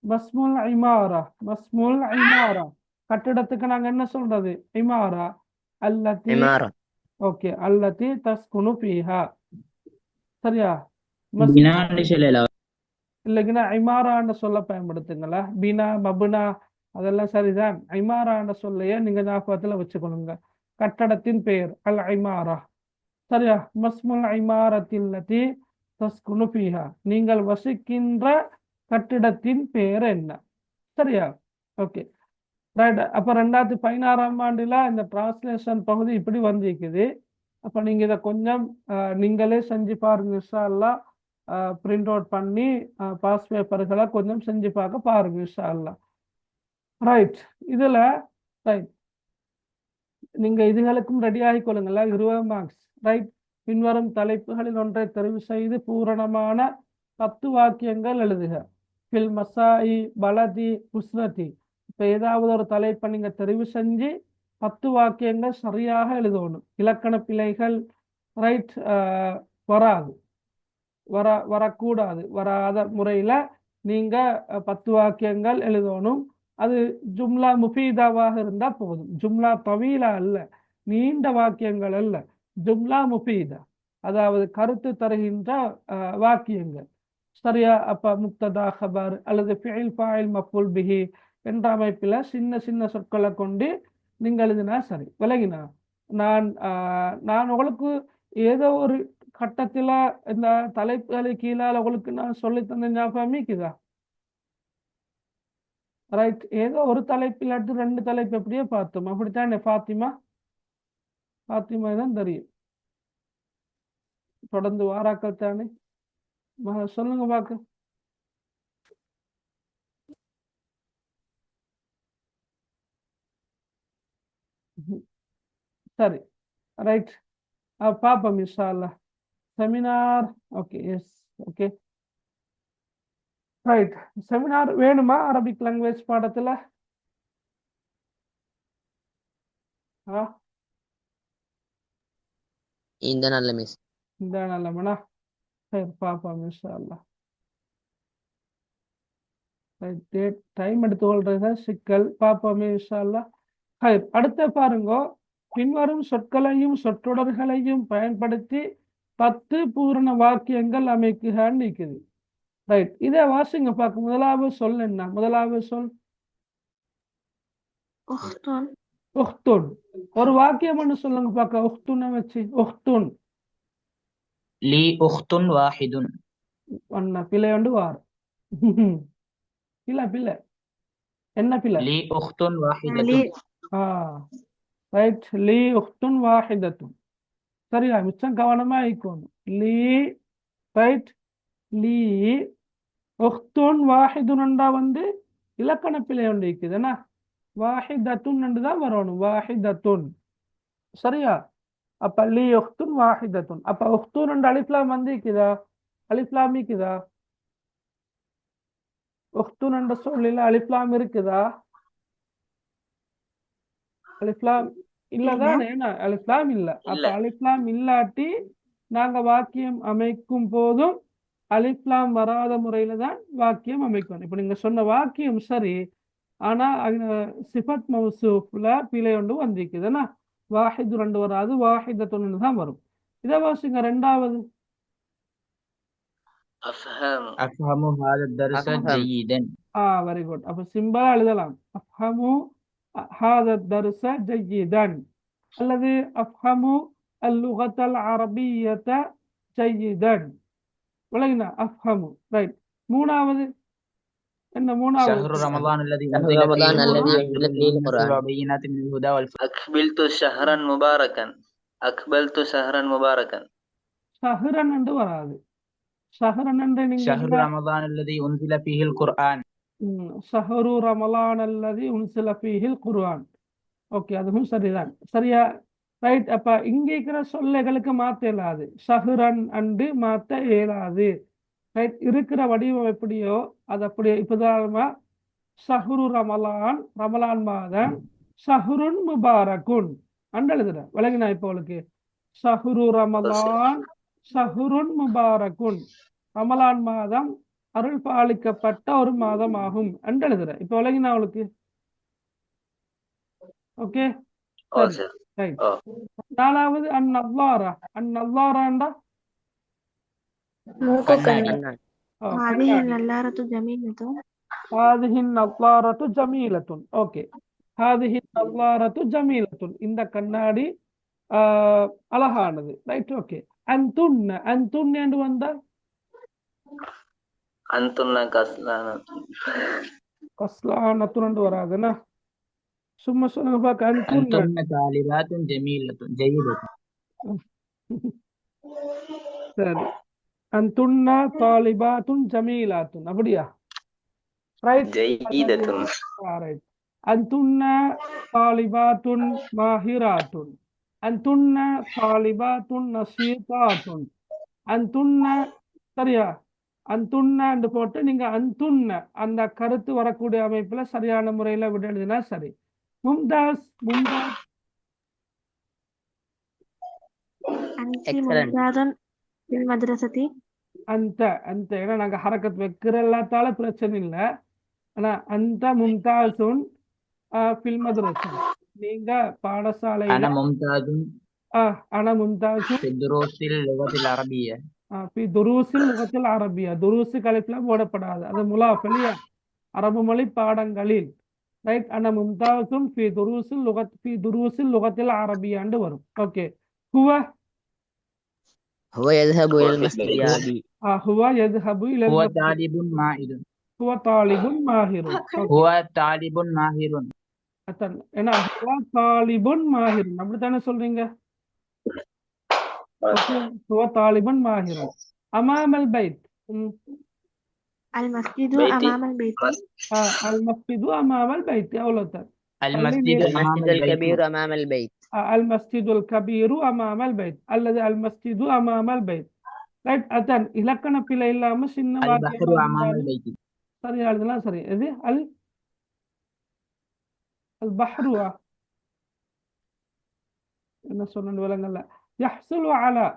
மஸ்முல் ஐமாரா, மஸ்முல் ஐமாரா. கட்டிடத்துக்கு நாங்க என்ன சொல்றது? இமாரா. அல்லதி, இமாரா ஓகே, அல்லதி தஸ்குனு ஃபீஹா. சரியா? பினான்னு சொல்லலாம். இல்லைங்கன்னா ஐமாரான்னு சொல்ல பயன்படுத்துங்களா. பினா மபுனா அதெல்லாம் சரிதான். ஐமாரான்னு சொல்லையே நீங்க ஞாபகத்துல வச்சுக்கணுங்க. கட்டடத்தின் பெயர் அல் ஐமாரா. சரியா? மஸ்முல் ஐமாரத்தில்லதி தஸ்குனு ஃபீஹா, நீங்கள் வசிக்கின்ற கட்டிடத்தின் பெயர் என்ன? சரியா? Okay right. அப்ப 2016ஆம் ஆண்டுல இந்த டிரான்ஸ்லேஷன் பகுதி இப்படி வந்திருக்குது. அப்ப நீங்க இதை கொஞ்சம் நீங்களே செஞ்சு பாருங்க. இன்ஷா அல்லாஹ் பிரிண்ட் அவுட் பண்ணி பாஸ் பேப்பர்களை கொஞ்சம் செஞ்சு பார்க்க பாருங்க இன்ஷா அல்லாஹ். ரைட், இதுல ரைட் நீங்க இதுகளுக்கும் ரெடி ஆகி கொள்ளுங்களா. 20 மார்க்ஸ். ரைட், பின்வரும் தலைப்புகளில் ஒன்றை தெரிவு செய்து பூரணமான 10 வாக்கியங்கள் எழுதுக. ஃபில் மசாயி பலதி உஸ்ரதி. இப்ப ஏதாவது ஒரு தலைப்பை நீங்க தெரிவு செஞ்சு 10 வாக்கியங்கள் சரியாக எழுதணும். இலக்கண பிழைகள் ரைட் வராது, வரக்கூடாது. வராத முறையில நீங்க 10 வாக்கியங்கள் எழுதணும். அது ஜும்லா முஃபீதாவாக இருந்தா போதும். ஜும்லா தவீலா அல்ல, நீண்ட வாக்கியங்கள் அல்ல, ஜும்லா முஃபீதா, அதாவது கருத்து தருகின்ற வாக்கியங்கள். சரியா? அப்ப முப்ததா ஹபர் அல்லது ஃபிஇல் ஃபாயில் மஃபூல் பிஹி என்ற அமைப்பில் சின்ன சின்ன சொற்களை கொண்டு நீங்கள் எழுதினா சரி. விலகினா நான் உங்களுக்கு ஏதோ ஒரு கட்டத்துல இந்த தலைப்புகளை கீழால உங்களுக்கு நான் சொல்லி தந்த ஞாபகம் இருக்குதா? ரைட், ஏதோ ஒரு தலைப்பு இல்லாட்டி 2 தலைப்பு எப்படியே பார்த்தோம். அப்படித்தானே ஃபாத்திமா? ஃபாத்திமா தான் தெரியும். தொடர்ந்து வாராக்கள் தானே. சொல்லுங்க பாக்க. சரி ரைட், பாப்போம் இன்ஷா அல்லாஹ். Seminar okay. Yes okay right. Seminar வேணுமா அரபிக் லாங்குவேஜ் பாடத்துல? இந்த நல்ல மிஸ். இந்த நல்லமனா. சரி பாப்போம் இன்ஷா அல்லாஹ். டைம் எடுத்துக்கொள்றது சிக்கல். பாப்போமே இன்ஷா அல்லாஹ். அடுத்த பாருங்க, பின்வரும் சொற்களையும் சொற்றொடர்களையும் பயன்படுத்தி 10 பூரண வாக்கியங்கள் அமைக்குகன்னு இருக்குது. ரைட், இதை வாசிங்க பார்க்க. முதலாவது சொல் என்ன? முதலாவது சொல் உஹ்துன். உஹ்துன். ஒரு வாக்கியம் ஒன்று சொல்லுங்க பார்க்க. உஹ்துனை வச்சு. உஹ்துன் லி உஹ்துன் வாஹிதுன். ஒன்ன பிள்ளை ஒன்று வார். பிள்ளை என்ன பிள்ளை? லி உஹ்துன் வாஹிதத்துன். ரைட், லி உஹ்துன் வாஹிதத்துன். சரியா? மிச்சம் கவனமா இருக்கணும். லீ ரைட், லீ உஹ்துன் வாஹிதுன்டா வந்து இலக்கண பிழை ஒன்று இருக்குதுன்னா வாஹிதத்துன் தான் வரணும். வாஹிதத்துன். சரியா? அப்ப லீ உஹ்துன் வாஹிதத்துன். அப்ப உஹ்துன் அலிஃப்லாம் வந்து இருக்குதா? அலிஃப்லாம் இருக்குதா? உஹ்துன் என்ற சொல்லில அலிஃப்லாம் இருக்குதா? அலிஃப்லாம் இல்லதான். ஏன்னா அலிஃப்லாம் இல்ல. அப்ப அலிஃப்லாம் இல்லாட்டி நாங்க வாக்கியம் அமைக்கும் போதும் அலிஃப்லாம் வராத முறையில தான் வாக்கியம் அமைக்கணும். இப்ப நீங்க சொன்ன வாக்கியம் சரி, ஆனா சிஃபத் மௌசூஃப்ல பிழை ஒன்று வந்திருக்குதுன்னா வாஹிது ரெண்டு வராது, வாஹிதத்துன்னு தான் வரும். இதை வாசிங்க ரெண்டாவது. அஃப்ஹம் அஃப்ஹமு ஹாதா தர்ஸ அஃப்ஹம். ஜய்யிதன். Very good. அப்ப சிம்பிளா எழுதலாம், அஃப்ஹமு ஹாதா தர்ஸ ஜய்யிதன் அல்லது அஃப்ஹமு அல்லுகத்தல் அரபியத ஜய்யிதன். விளங்கினா? அஃப்ஹமு. ரைட். மூணாவது என்ன? மூணாவது ஷஹ்ரு ரமலான் அல்லதி شهر உன்சில رمضان ஃபீஹில் الذي குர்ஆன் أنزل ஹுதன் فيه லின்னஸி القرآن வபையினாத்தின் மினல் ஹுதா வல் ஃபுர்கான். அக்பில்து ஷஹரன் முபாரக்கன். அக்பல்து ஷஹரன் முபாரக்கன். ஷஹ்ரன் என்று வராது. ஷஹ்ரன் என்று நீங்க ஷஹ்ரு ரமலான் அல்லதி உன்சில ஃபீஹில் குர்ஆன். ஷஹரு ரமலான் அல்லதி உன்சில ஃபீஹில் குர்ஆன். ஓகே, அதுவும் சரிதான். சரியா? ரைட். அப்ப இங்க இருக்கிற சொல்லைகளுக்கு மாத்த இயலாது, ஷஹ்ரன் அண்டு மாத்த இயலாது. ரைட். இருக்கிற வடிவம் எப்படியோ அது அப்படியே. இப்போதானமா ஷஹ்ரு ரமலான், ரமலான் மாதம், ஷஹ்ருன் முபாரக்குன் அண்டு எழுதுற. விளங்கினா இப்போ உங்களுக்கு? ஷஹ்ரு ரமலான் ஷஹ்ருன் முபாரக்குன், ரமலான் மாதம் அருள் பாலிக்கப்பட்ட ஒரு மாதம் ஆகும் என்று எழுதுற. இப்போ விளங்கினா அவளுக்கு? ஓகே, ஓ சரி. சார். ரைட். ஓ நாலாவது அந்நவ்வாரா. அந்நவ்வாராண்டா கண்ணாடி. هذه النظارة جميلة. ஹாதிஹி நவ்வாரத்து ஜமீலத்துன். ஓகே, ஹாதிஹி நவ்வாரத்து ஜமீலத்துன், இந்த கண்ணாடி அழகானது. ரைட். ஓகே. அந்துன்ன, அந்துன்ன என்று வந்தா அந்துன்ன கஸ்லானத்துன். கஸ்லானத்துன் என்று வராதுன்னா சும்மா சொல்லுங்க பார்க்க. அந்துன்ன. அன்துன்ன தாலிபாத்துன் ஜமீலத்துன் ஜய்யிதத்துன். சரி. அந்துன்ன தாலிபாத்துன் ஜமீலாத்துன், அப்படியா? ரைட். ஜய்யிதத்துன். ரைட். அந்துன்ன தாலிபாத்துன் மாஹிராத்துன், அந்துன்ன தாலிபாத்துன் நஷீதாத்துன், அந்துன்ன. சரியா? அந்துன்ன என்று போட்டு நீங்க அந்துன்ன அந்த கருத்து வரக்கூடிய அமைப்புல சரியான முறையில விட எழுதினா சரி. மும்தாஸ். மும்தாஸ். أنت Excellent. ممتاز في المدرسة. அந்த அந்த ஏன்னா நாங்க ஹரக்கத் வைக்கிற எல்லாத்தால பிரச்சனை இல்லை. ஆனா அந்த மும்தாசுன் ஃபில் மத்ரஸா, நீங்க பாடசாலையில அன மும்தாதுன் அன மும்தாசுன் ஃபி துரூஸில் லுகத்தில் அரபிய்ய. ஃபி துரூஸில் லுகத்தில் அரபியா. துரூஸு கலிஃப்ல போடப்படாது, அது முலாஃப் இல்லையா? அரபு மொழி பாடங்களில். ரைட். அன மும்தாசுன் ஃபி துரூஸில் லுகத்தில் அரபியாண்டு வரும். ஓகே. ஹுவ هو يذهب إلى هو في المسجد البيت. يا أبي. ஹுவ யذஹபு இலல் ஹுவ மஸ்ஜித். தாலிபுன் மாஹிருன். ஹுவ தாலிபுன் மாஹிருன். ஹுவ தாலிபுன் மாஹிருன். ஏன்னா ஹுவ தாலிபுன் மாஹிருன் அப்படித்தானே சொல்றீங்க? ஓகே. ஹுவ தாலிபுன் மாஹிருன். அமாமல் பைத். المسجد بيتي. أمام البيت. அல் மஸ்ஜிது அமாமல் பைத். அவ்வளவுதான். அல் மஸ்ஜிது المسجد அமாமல் பைத். الكبير أمام البيت. அல் மஸ்ஜிதுல் கபீரு அமாமல் பைத் அல்லது அல் மஸ்ஜிது அமாமல் பைத். ரைட். அதான் இலக்கண பிழை இல்லாம சின்ன அல் வாக்கியமா பஹ்ரு அமாமல் இருந்தாலும் பைத். சரி எழுதலாம். சரி. எது? அல் அல் பஹ்ருவா என்ன சொன்ன விலங்கல்ல. யஹ்சுலு அலா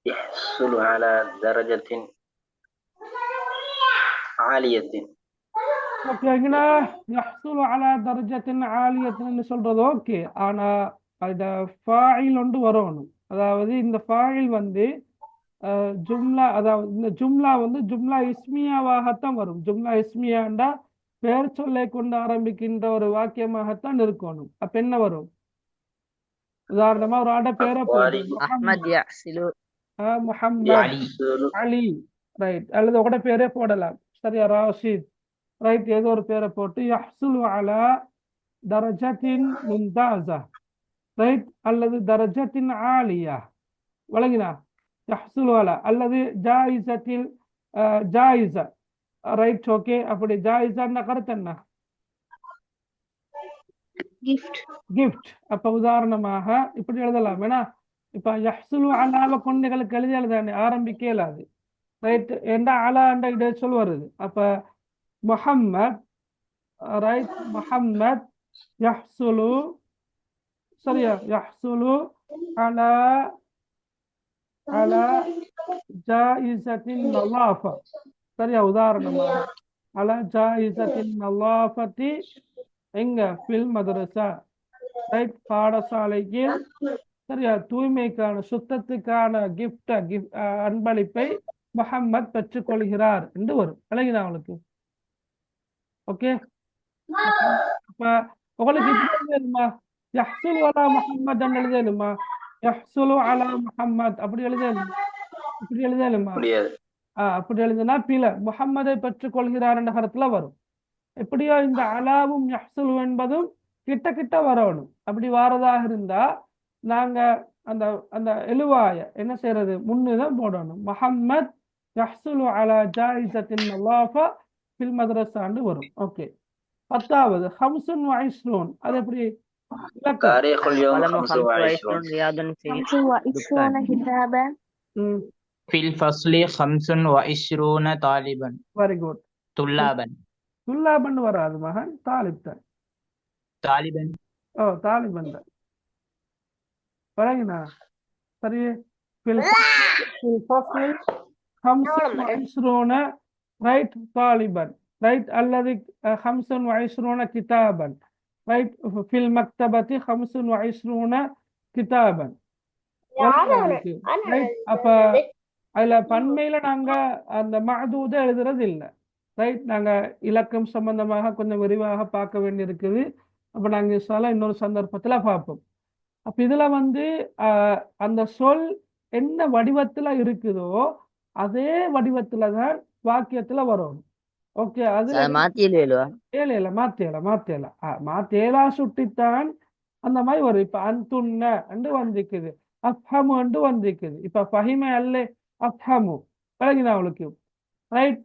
يحصل على درجة عالية. ஓகேங்களா? யஹ்சுலு அலா தர்ஜத்தின் ஆலியத்தின்னு சொல்றது ஓகே. ஆனா அந்த ஃபாயில் ஒன்று வரணும். அதாவது இந்த ஃபாயில் வந்து ஜும்லா, அதாவது இந்த ஜும்லா வந்து ஜும்லா இஸ்மியாவாகத்தான் வரும். ஜும்லா இஸ்மியாண்டா பெயர் சொல்லை கொண்டு ஆரம்பிக்கின்ற ஒரு வாக்கியமாகத்தான் இருக்கணும். அப்ப என்ன வரும்? உதாரணமா ஒரு ஆட பேரை போட்டு أحمد يغسل. முஹம்மத், يحصل அலி. ரைட். அல்லது உட பேரே போடலாம். சரியா? ராஷித். ரைட். ஏதோ ஒரு பேரை போட்டு யஹ்சுலு அலா தரஜத்தின் மும்தாஸா. ரைட். அல்லது தரஜத்தின் ஆலியா. வழங்கினா? யஹ்சுலு அலா அல்லது ஜாயிசத்தில் ஜாயிசா. ரைட். ஓகே. அப்படி ஜாயிசான்னா கருத்து என்ன? gift. கிஃப்ட். அப்ப உதாரணமாக இப்படி எழுதலாம். ஏன்னா இப்ப யஹ்சுலு அலாவை கொண்டுகளுக்கு எழுதானே ஆரம்பிக்க இயலாது. ரைட். ஏண்டா அலா என்ற இடைச்சொல் வருது. அப்ப முஹம்மத். ரைட். முஹம்மத் யஹ்சுலு. சரியா? யஹ்சுலு அலா அலா ஜாயிசத்தின் நலாஃபா. சரியா? உதாரணமாக அலா ஜாயிசத்தின் நலாஃபத்தி எங்க ஃபில் மதரசா. ரைட் பாடசாலைக்கு சரியா தூய்மைக்கான சுத்தத்துக்கான அன்பளிப்பை முஹம்மத் பெற்றுக்கொள்கிறார் என்று வரும். விளங்குதா உங்களுக்கு? ஓகே, அப்ப உங்களுக்கு இப்படி எழுதணுமா? யஹ்சுலு அலா முஹம்மத் எழுதணுமா? யஹ்சுலு அலா முஹம்மத் அப்படி எழுதணுமா? இப்படி எழுதணுமா? முடியாது. அப்படி எழுதுனா பில முஹம்மதை பெற்றுக்கொள்கிறார் என்ற கருத்துல வரும். எப்படியோ இந்த அலாவும் யஹ்சுலு என்பதும் கிட்ட கிட்ட வரணும். அப்படி வாரதாக இருந்தா நாங்க அந்த அந்த எழுவாய என்ன செய்யறது முன்னுதான் போடணும். முஹம்மத் யஹ்சுலு அலா ஜாயிஸத்தின் நவாஃபா ஃபில் மதரஸான்னு வரும். ஓகே, 10வது ஹம்சுன் வ இஸ்ரூன். அது எப்படி இலக்கம்? தாரீகுல் யௌம் قلم 25 رياض في 25 كتابا ஃபில் ஃபஸ்லி 25 தாலிபன் வெரி குட். துல்லாபன். துல்லாபன் வராது மகன், தாலிப் தான். தாலிபன். தாலிபன் தான். வழங்கினா சரி. ஃபில் ஃபஸ்லி 25 ரைட் தாலிபன் ரைட் அல்லது 25 கிதாபன் ரைட். ஃபில் மக்தபத்தி 25 கிதாபன். ரைட். அப்ப அதுல பன்மையில நாங்க அந்த மஅதூத எழுதுறது இல்லை. ரைட், நாங்க இலக்கம் சம்பந்தமாக கொஞ்சம் விரிவாக பார்க்க வேண்டி இருக்குது. அப்ப நாங்க இன்ஷால்லா இன்னொரு சந்தர்ப்பத்துல பார்ப்போம். அப்ப இதுல அந்த சொல் என்ன வடிவத்துல இருக்குதோ அதே வடிவத்துல தான் வாக்கியத்துல வரும். ஓகே, அதுல ஏழு மாத்தேலா சுட்டித்தான் அந்த மாதிரி வரும். இப்ப அந்துன்ன என்று வந்திக்குது, அஃப்ஹமு என்று வந்திக்குது. இப்ப ஃபஹிம அல்ல அஃப்ஹமு. விளங்கினா அவளுக்கு? ரைட்.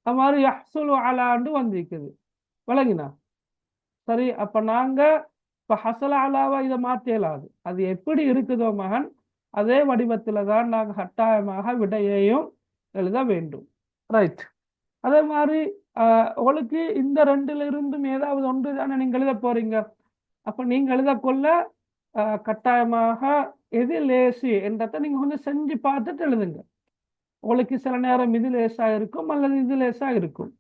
அது மாதிரி யஹ்சுலு அலாண்டு வந்திக்குது. விளங்கினா? சரி, அப்ப நாங்க இப்ப ஹசல அலாவா இதை மாத்தேலாது. அது எப்படி இருக்குதோ மகன் அதே வடிவத்துல தான் நாங்க கட்டாயமாக விடையையும் எழுத வேண்டும். ரைட். அதே மாதிரி உங்களுக்கு இந்த ரெண்டுல இருந்தும் ஏதாவது ஒன்று தானே நீங்க எழுத போறீங்க. அப்ப நீங்க எழுத கொள்ள கட்டாயமாக எது லேசி என்றதை நீங்க கொஞ்சம் செஞ்சு பார்த்துட்டு எழுதுங்க. உங்களுக்கு சில நேரம் இது லேசா இருக்கும் அல்லது இது லேசா இருக்கும்.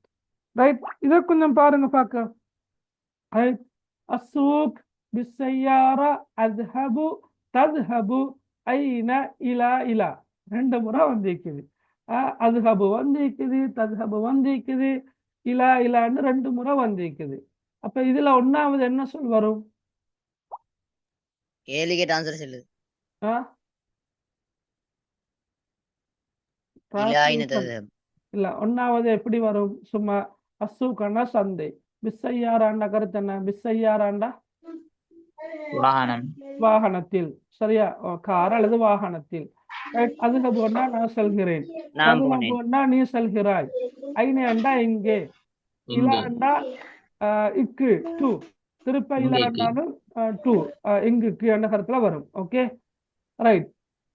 ரைட், இதை கொஞ்சம் பாருங்க பார்க்க. ரைட். அஸ்ஸூக் பிஸ்ஸையாரா அஸ்ஹபு தஸ்ஹபு ஐன இலா இலா 2 முறை வந்திருக்குது. அஸ்ஹபு வந்திருக்குது, தஸ்ஹபு வந்திருக்குது, இலா இலான்னு 2 முறை வந்திருக்குது. அப்ப இதுல ஒன்னாவது என்ன சொல் வரும்? இல்ல, ஒன்னாவது எப்படி வரும்? சும்மா அஸ்ஸூக்கன்னா சந்தை, பிஸ்ஸையாராண்டா கருத்து என்ன? பிஸ்ஸையாராண்டா வாகனம், வாகனத்தில். சரியா? கார் அல்லது வாகனத்தில். அஸ்ஹபுன்னா நான் செல்கிறேன், தஸ்ஹபுன்னா நீ செல்கிறாய், ஐனேண்டா இங்கே, இலாண்டா இக்கு டூ, திருப்ப இலாண்டாலும் டூ இங்குக்கு என்ற கருத்துல வரும். Okay, right.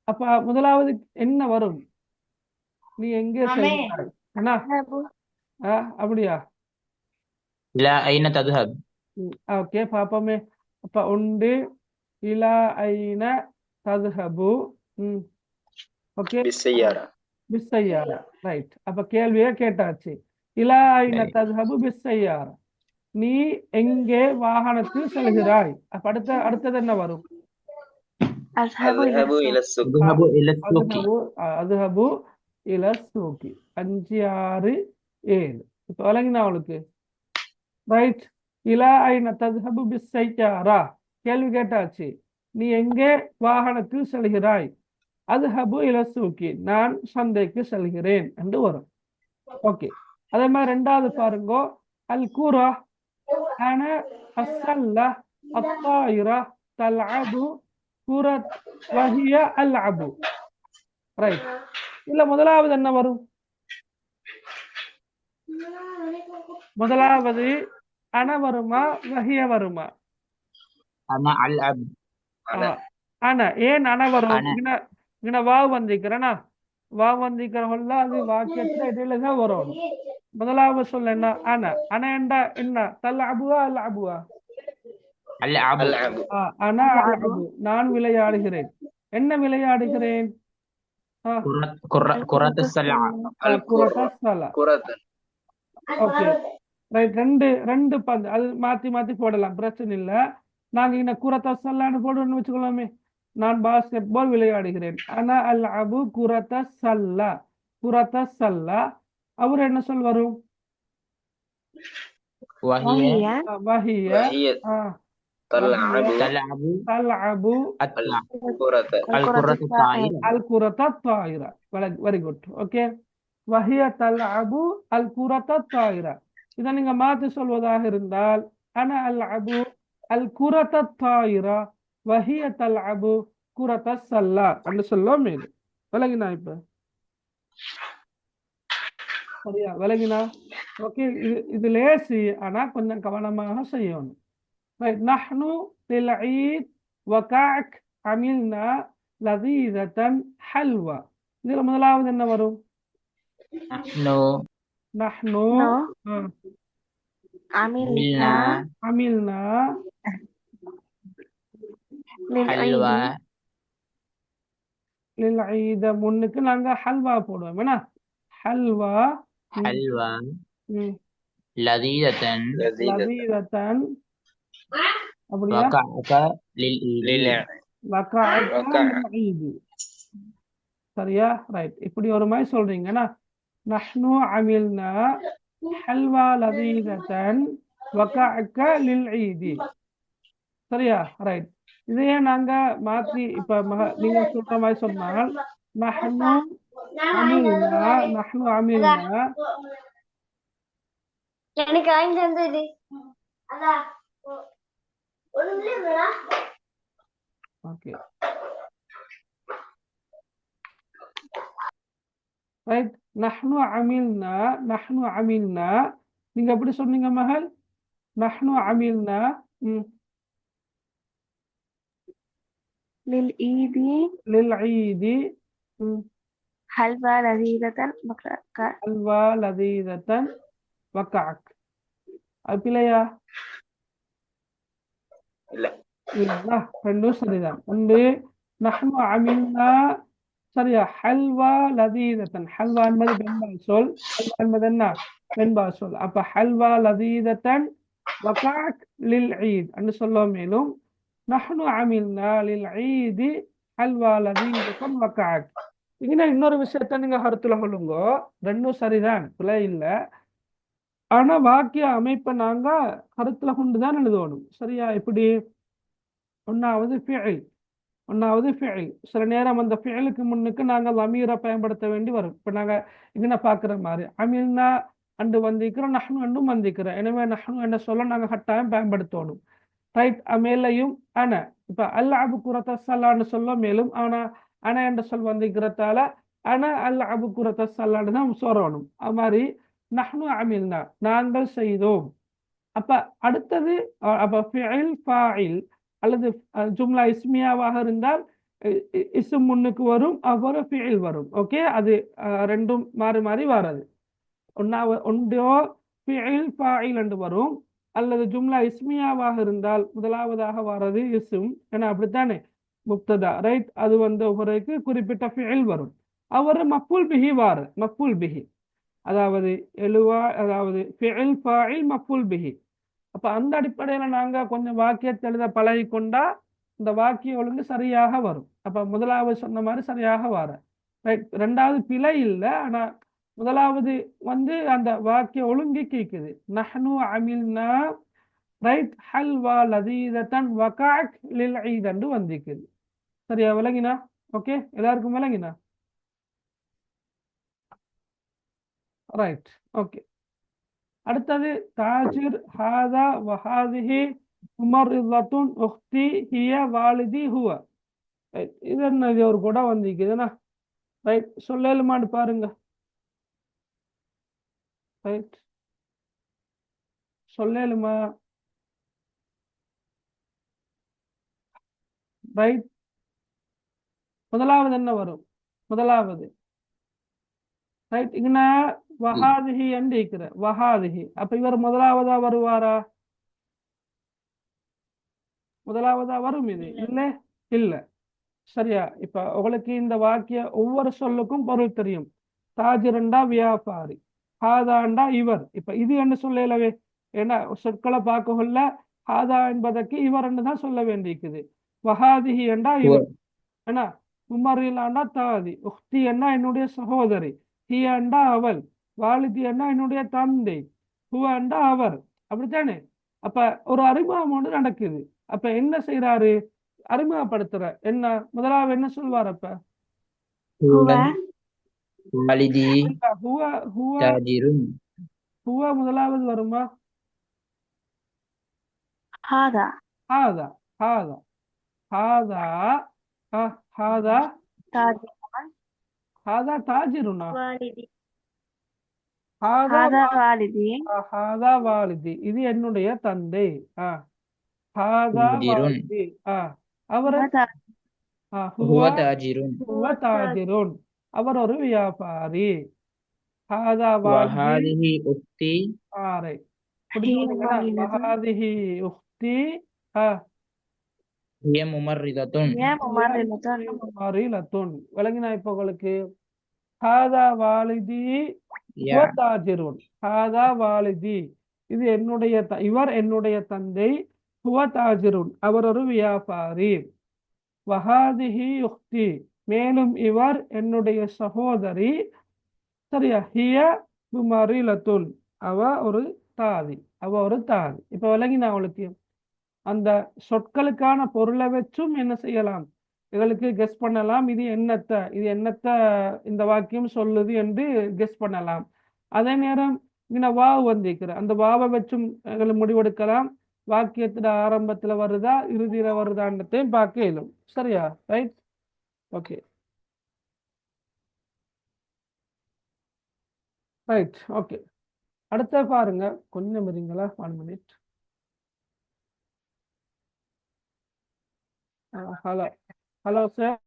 அப்ப முதலாவது என்ன வரும்? நீ எங்கே செல்கிறாய்? அண்ணா அப்படியா? இலா ஐன ததுஹப். ஓகே, பாப்போமே. அப்ப உண்டு இலா ஐன ததுஹபு. ஓகே, பிஸ்ஸையாரா. ரைட். அப்ப கேள்வியே கேட்டாச்சு. இலா ஐன ததுஹபு பிஸ்ஸையாரா, நீ எங்கே வாகனத்தில் செல்கிறாய்? அப்ப அடுத்தது என்ன வரும்? أذهب إلى السوق. அஸ்ஹபு இல சூக்கி. 5 6 7. இப்ப விளங்கினா அவளுக்கு? ரைட். இலா ஐன தஸ்ஹபு பிஸ்ஸையாரா, கேள்வி கேட்டாச்சு. நீ எங்கே வாகனத்தில் செல்கிறாய்? அஸ்ஹபு இல சூக்கி, நான் சந்தைக்கு செல்கிறேன் என்று வரும். ஓகே, அதே மாதிரி ரெண்டாவது பாருங்க. அல் கூரா அன அஸ்ஸல்ல அத்தாயிரா தல்அபு குரத் வஹிய அல்அபு. ரைட். இல்ல முதலாவது என்ன வரும்? முதலாவது அன வருமா வஹிய வருமா? அன அல்அப். அன. ஏன் அன வரும்? இங்க வாவ் வந்திக்கிறேன்னா வாவ் வந்திக்கிறவல்ல அது வாக்கியத்துல இடையில தான் வரும். முதலாவது சொல்ல என்ன? அன. அன என்றா என்ன? தல்அபுவா அல்அபுவா? அன அல்அபு, நான் விளையாடுகிறேன். என்ன விளையாடுகிறேன்? Okay, right. ரெண்டு பந்து அது மாத்தி மாத்தி போடலாம், பிரச்சனை இல்ல. நாங்க இங்க குரத்த சல்லான்னு போடுறோம்னு வச்சுக்கலாமே. நான் பாஸ்கெட் பால் விளையாடுகிறேன். ஆனா அல் அபு குரத்த சல்லா, குரத்த சல்லா. அவர் என்ன சொல் வரும்? وهي وهي வஹிய وهي تلعب تلعب தல்அபு الكرة الكرة الطائرة. அல் குரத்த தாயிரா. Very good. ஓகே, வஹிய தல்அபு அல் குரத்த தாயிரா. இதை நீங்க மாற்றி சொல்வதாக இருந்தால் அன அல் அபு அல் குரத்த தாயிரா வஹிய தல்அபு குரத்த சல்லா என்று சொல்லுவோம். மேலும் விளங்கினா? இப்ப சரியா விளங்கினா? ஓகே, இது லேசி, ஆனா கொஞ்சம் கவனமாக செய்யணும். ரைட். நஹ்னு லில் ஈத் வகஅக் அமில்னா லதீதத்தன் ஹல்வா. இதுல முதலாவது என்ன வரும்? نحن நஹ்னு نو ஆ, عملنا அமில்னா للعيد حلوى லில் ஈத முன்னுக்கு நாங்க ஹல்வா போடுவோம். என்ன ஹல்வா? حلوى ம், لذيذة لذيذة லதீதத்தன் அப்படியா? وكعك للعيد. வகஅக وقع லில் ஈத். சரியா? ரைட். இப்படி ஒரு மாதிரி சொல்றீங்கன்னா நஹ்னு அமில்னா ஹல்வா லதீதத்தன் வகஅக லில் ஈத். சரியா? ரைட். இதையே நாங்க மாத்தி இப்ப நீங்க சொல்ற மாதிரி சொன்னால் நஹ்னு அமில்னா, நஹ்னு அமில்னா எனக்கு வாங்கி தந்தது ஓகே ரைட். நஹ்னு அமில்னா, நஹ்னு அமில்னா நீங்க எப்படி சொன்னீங்க மகள்? நஹ்னு அமில்னா للعيد லில் ஈதி حلوى لذيذة مكركة ஹல்வா லதீதத்தன் வகஅக். அது பிழையா? இல்ல இல்ல, ரெண்டும் சரிதான். ஒன்று நஹ்னு அமில்னா சரியா, ஹல்வா லதீதத்தன். ஹல்வா என்பது பெண்பால் சொல், ஹல்வா என்பது என்ன? பெண்பால் சொல். அப்ப ஹல்வா லதீதத்தன் வகஅக் லில் ஈத் என்று சொல்ல. மேலும் நஹ்னு அமில்னா லில் ஈதி ஹல்வா லதீதத்தன் வகஅக். இங்க இன்னொரு விஷயத்த நீங்க கருத்துல கொள்ளுங்க. ரெண்டும் சரிதான், பிழை இல்லை. ஆனா வாக்கிய அமைப்பை நாங்க கருத்துல கொண்டுதான் எழுதணும். சரியா? இப்படி ஒன்னாவது ஃபிஇல், ஒன்னாவது ஃபிஇல். சில நேரம் அந்த ஃபிஇலுக்கு முன்னுக்கு நாங்க லமீரை பயன்படுத்த வேண்டி வரும். இப்ப நாங்க இங்க பாக்குற மாதிரி அமில்னா அண்டு வந்திக்கிறோம், நஹ்னு அண்டும் வந்திக்கிறோம். எனவே நஹ்னு என்ன சொல்ல நாங்க கட்டாயம் பயன்படுத்தணும். ரைட். மேலையும் அன. இப்ப அல்அபு குரத்த சல்லான்னு சொல்ல. மேலும் ஆனா அன என்ற சொல் வந்திக்கிறதால அன அல்அபு குரத்த சல்லான்னு தான் சொல்லணும். அது மாதிரி நஹ்னு அமில்னா நாங்கள் செய்தோம். அப்ப அடுத்தது அப்ப ஃபிஇல் ஃபாயில் அல்லது ஜும்லா இஸ்மியாவாக இருந்தால் இஸ்ம் முன்னுக்கு வரும், அப்புறம் ஃபிஇல் வரும். ஓகே, அது ரெண்டும் மாறி மாறி வராது. ஒன்றோ ஃபிஇல் ஃபாயில் என்று வரும், அல்லது ஜும்லா இஸ்மியாவாக இருந்தால் முதலாவதாக வர்றது இஸ்ம். ஏன்னா அப்படித்தானே முப்ததா. ரைட். அது ஒவ்வொருக்கு குறிப்பிட்ட ஃபிஇல் வரும். அவர் மஃபூல் பிஹி வாரு, மஃபூல் பிஹி அதாவது அதாவது ஃபிஇல் ஃபாயில் மஃபூல் பிஹி. அப்ப அந்த அடிப்படையில நாங்க கொஞ்சம் வாக்கியத்தை எழுத பழகி கொண்டா இந்த வாக்கிய ஒழுங்கு சரியாக வரும். அப்ப முதலாவது சொன்ன மாதிரி சரியாக வர. ரைட். ரெண்டாவது பிழை இல்லை, ஆனா முதலாவது அந்த வாக்கிய ஒழுங்கு கேக்குது. நஹ்னு அமில்னா ரைட் ஹல்வா லதீதத்தன் வகஅக் லில் ஈத் என்று வந்திக்குது. சரியா விளங்கினா? ஓகே, எல்லாருக்கும் விளங்கினா? ரைட். ஓகே. அடுத்தது தாஜிர் ஹாதா வஹாதிஹி முமர்ரிதத்துன் உக்தி ஹிய வாலிதி ஹுவ. இது என்ன? இது ஒரு கூட வந்திக்குதுண்ணா. ரைட். சொல்லலுமான்னு பாருங்க. ரைட். சொல்லலுமா? ரைட். முதலாவது என்ன வரும்? முதலாவது ரைட். இங்க வஹாதிஹி என்று இருக்கிற வஹாதிஹி. அப்ப இவர் முதலாவதா வருவாரா? முதலாவதா வரும் இது? இல்ல இல்ல. சரியா? இப்ப உங்களுக்கு இந்த வாக்கிய ஒவ்வொரு சொல்லுக்கும் பொருள் தெரியும். தாஜிரண்டா வியாபாரி, ஹாதாண்டா இவர். இப்ப இது என்ன சொல்லலவே. ஏன்னா சொற்களை பார்க்க ஹாதா என்பதற்கு இவர் என்று தான் சொல்ல வேண்டியிருக்குது. வஹாதிஹி என்றா هو இவர் என்ன, உமரிலாண்டா தாதி, உஹ்தி என்ன என்னுடைய சகோதரி, ஹி என்றா அவள், வாலிதி என்ன என்னுடைய தந்தை, ஹுவ என்றா அவர். அப்படித்தானே? அப்ப ஒரு அறிமுகம் ஒன்று நடக்குது. அப்ப என்ன செய்யறாரு? அறிமுகப்படுத்துற என்ன, முதலாவது என்ன சொல்வார்? அப்ப هو هو والدي ஹுவ ஹுவ تاجر. ஹுவ முதலாவது வருமா? هذا ஹாதா ஹாதா ஹாதா ஹாதா تاجر ஹாதா தாஜிருனா, والدي ஹாதா هذا والدي ஹாதா வாலிதி, இது என்னுடைய தந்தை. ஹாதா تاجر. வாலிதி. அவர் هذا ஹுவ هو تاجر. ஹுவ தாஜிருன், அவர் ஒரு வியாபாரி. ஹாதா வாலிதி وهذه أختي ஆரை هي புரிஞ்சுக்கிட்டீங்களா? ممرضة வஹாதிஹி உக்தி هي ممرضة. هي ممرضة மரீலத்துன். விளங்கினா இப்ப உங்களுக்கு? ஹாதா வாலிதி ஹுவ يا தாஜிருன். ஹாதா வாலிதி, இது என்னுடைய இவர் என்னுடைய தந்தை. ஹுவ தாஜிருன், அவர் ஒரு வியாபாரி. வஹாதிஹி உக்தி, மேலும் இவர் என்னுடைய சகோதரி. சரியா? ஹிய முமரிலத்துன், அவ ஒரு தாதி, அவ ஒரு தாதி. இப்ப விளங்கினா அவளுக்கு? அந்த சொற்களுக்கான பொருளை வச்சும் என்ன செய்யலாம், எங்களுக்கு கெஸ் பண்ணலாம். இது என்னத்த இந்த வாக்கியம் சொல்லுது என்று கெஸ் பண்ணலாம். அதே நேரம் இங்க வாவு வந்திருக்கிற அந்த வாவை வச்சும் எங்களுக்கு முடிவெடுக்கலாம். வாக்கியத்துல ஆரம்பத்துல வருதா இறுதியில வருதான்றதையும் பார்க்க இயலும். சரியா? Right, okay, right, okay. அடுத்த பாருங்க, கொஞ்சம் இருங்களா, 1 minute. Hello hello sir.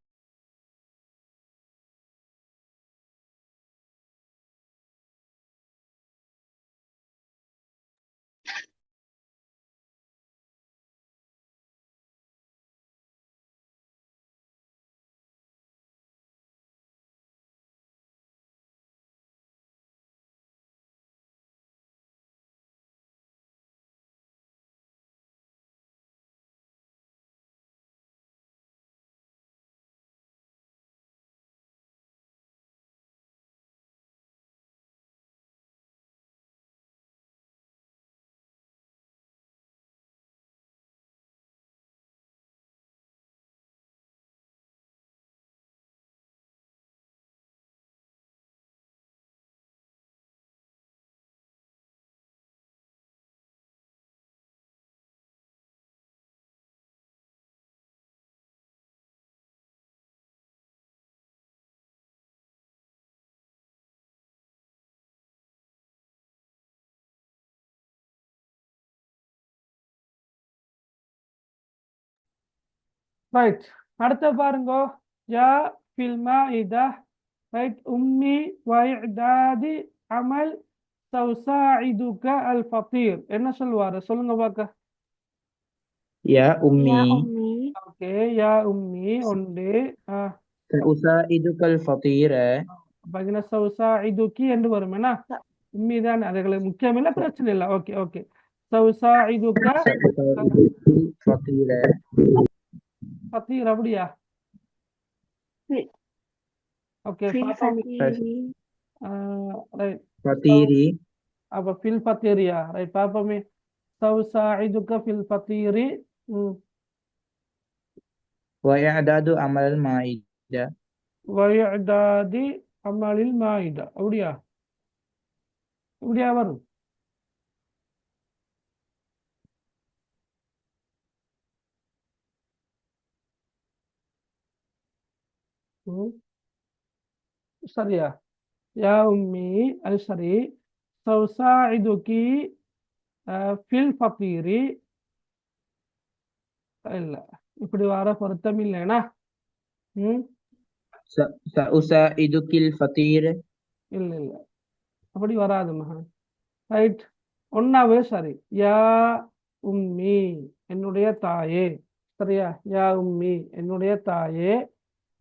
Right, அடுத்த பாருங்க. யா ஃபில்மா இதா. ரைட், உம்மி வயதாதி அமல் சௌசாயிதுக அல் ஃபகீர். என்ன சொல்லுவாரு? சொல்லுங்க பார்க்க. يا يا أمي أمي ஓகே, யா உம்மி ஒன்று. سأساعدك الفطير. பகின சௌசாயிதுகி என்று வரும். என்ன, உம்மி தான் அதுகளுக்கு முக்கியமில்லை, பிரச்சனை இல்லை. ஓகே ஓகே, சௌசாயிதுக سأساعدك الفطير. ஃபகீர். அப்படியா? في ஓகே, في பாப்போம். الفطير ரைட், فطيري அப்ப ஃபில் ஃபத்தீரியா. ரைட், பாப்போமே. سأساعدك في الفطير. وإعداد عمل المائدة. وإعداد عمل المائدة. அப்படியா? இப்படியா வரும்? சரியா? யா உம்மி, அது சரி. சௌசாயிதுகி ஃபில் ஃபத்தீரி. இல்ல, இப்படி வர பொருத்தம் இல்லைனா? سأساعدك الفطير. இல்ல இல்ல, அப்படி வராது மகன். ரைட், ஒன்னாவே சரி. யா உம்மி, என்னுடைய தாயே. சரியா? யா உம்மி, என்னுடைய தாயே.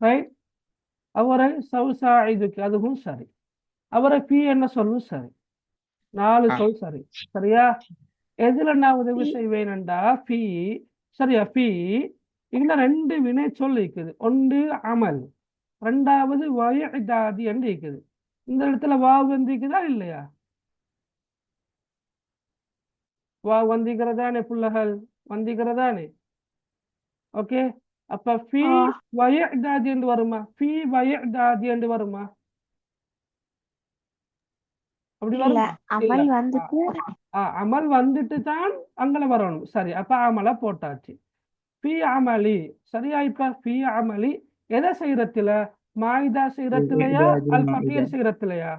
ரைட், அவரை சௌசாயிதுக்கு, அதுவும் சரி. அவரை பி என்ன சொல்லும் சரி. 4 சொல் சரி. சரியா? எதுல நான் உதவி செய்வேன்டா ஃபீ. சரியா, ஃபீ இதுல ரெண்டு வினை சொல் இருக்குது. ஒன்று அமல், ரெண்டாவது வயதாதி என்று இருக்குது. இந்த இடத்துல வாவ் வந்திக்குதா இல்லையா? வாவ் வந்திக்கிறதானே புள்ளகள், வந்திக்கிறதானே. ஓகே, அப்ப ஃபீ வயதாதி என்று வருமா? ஃபீ வயதாதி என்று வருமா? அப்படி இல்ல வருமா? அமல் இல்ல. வந்துட்டு அமல் வந்துட்டு தான் அங்கல வரணும். சரி, அப்ப அமல போட்டாச்சு. ஃபீ அமலி. சரியா, இப்ப ஃபீ அமலி எதை செய்யறதுல? மாயிதா செய்யறதுலையா அல் ஃபத்தீர் செய்யறதுலையா?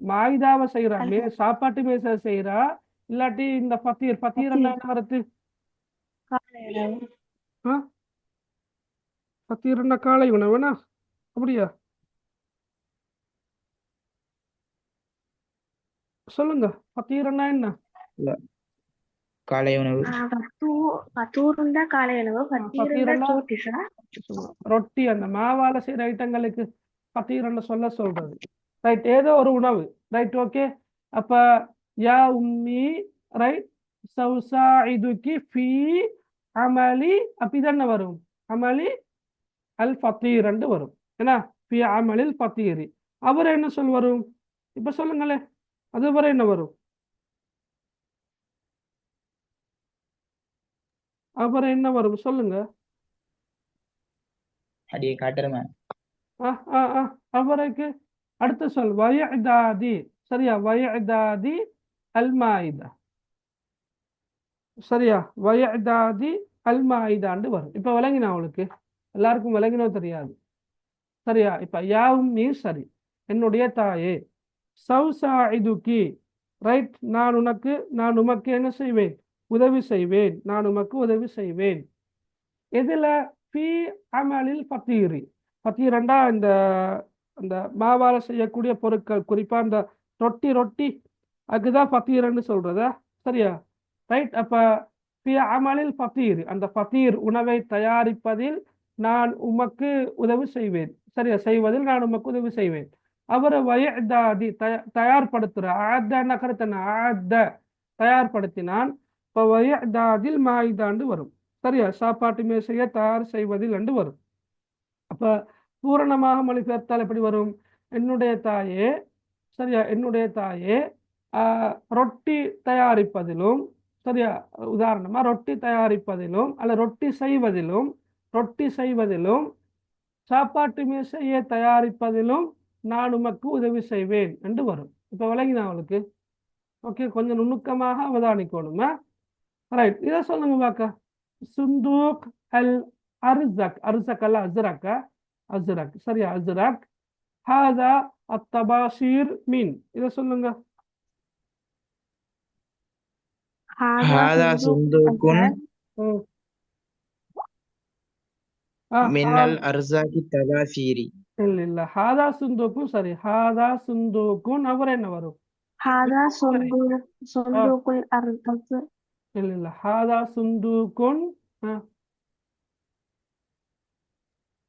மாயிதாவை செய்யறா, சாப்பாட்டு மேசை செய்யறா, இல்லாட்டி இந்த ஃபத்தீர் என்ன வரது? ஃபத்தீர் என்ன காலை உணவுனா? அப்படியா? சொல்லுங்க, ஃபத்தீர் என்ன? காலை உணவு. பத்தூருண்டா காலை உணவு, பத்தீருண்டா சோட்டிஷா ரொட்டி, அந்த மாவால செய்யற ஐட்டங்களுக்கு ஃபத்தீர் சொல்றது. ரைட், ஏதோ ஒரு உணவு. Right, okay. அப்ப யா உம்மி, ரைட், சௌசாஇதுகி ஃபீ அமலி. அப்ப இது என்ன வரும்? அமலி அல் ஃபத்தீர் என்று வரும். ஏன்னா ஃபீ அமலில் ஃபத்தீரி. அவர் என்ன சொல் வரும்? இப்ப சொல்லுங்களே, அது வரை என்ன வரும்? அவர் என்ன வரும் சொல்லுங்க. அப்படியே காட்டுறமா? அவருக்கு அடுத்த சொல் வயதாதி. சரியா, வயதாதி அல் மாயிதா. சரியா, வயதாதி அல் மாயிதாண்டு வரும். இப்ப விளங்கினா அவளுக்கு? எல்லாருக்கும் விளங்கினோ தெரியாது. சரியா, இப்ப யாவும் நீ சரி, என்னுடைய தாயே. சௌசாஇதுகி, ரைட், நான் உமக்கு என்ன செய்வேன்? உதவி செய்வேன். நான் உமக்கு உதவி செய்வேன். எதுல? ஃபீ அமலில் ஃபத்தீரி. ஃபத்தீரண்டா இந்த அந்த மாவால செய்யக்கூடிய பொருட்கள், குறிப்பா இந்த ரொட்டி அதுதான் ஃபத்தீர்ன்னு சொல்றதா? சரியா, ரைட். அப்ப ஃபீ அமலில் ஃபத்தீர், அந்த ஃபத்தீர் உணவை தயாரிப்பதில் நான் உமக்கு உதவி செய்வேன். சரியா, செய்வதில் நான் உமக்கு உதவி செய்வேன். அவரை வயதாதி தயார்படுத்துற. ஆத்தன கருத்தன, ஆத்த தயார்படுத்தினான். இப்போ வயதாதில் மாயிதாண்டு வரும். சரியா, சாப்பாட்டு மேசையை தயார் செய்வதில் என்று வரும். அப்ப பூரணமாக மொழிபெயர்த்தால் எப்படி வரும்? என்னுடைய தாயே. சரியா, என்னுடைய தாயே ரொட்டி தயாரிப்பதிலும், சரியா, உதாரணமா ரொட்டி தயாரிப்பதிலும் அல்ல ரொட்டி செய்வதிலும் சாப்பாட்டு மேசையை தயாரிப்பதிலும் நான் உமக்கு உதவி செய்வேன் என்று வரும். இப்ப விளங்கினா அவளுக்கு? ஓகே, கொஞ்சம் நுணுக்கமாக அவதானிக்கணுமா? ரைட், இதை சொல்லுங்க பாக்க. சுந்தூக் அல் அர்சக். அர்சக் அல்ல, அஸ்ரக். அஸ்ரக், சரியா, அஸ்ரக். ஹாதா அத்தபாஷீர் மீன். இதை சொல்லுங்க. ஹாதா சுந்தூக்குன் மின்னல் அர்சாகி தபாஷீரி. இல்ல, ஹாதா சுந்தூக்கும் சரி. ஹாதா சுந்தூக்குன் அவர் என்ன வரும்? ஹாதா சொந்தூக்குல் அர்ஸ். இல்ல, ஹாதா சுந்தூக்குன்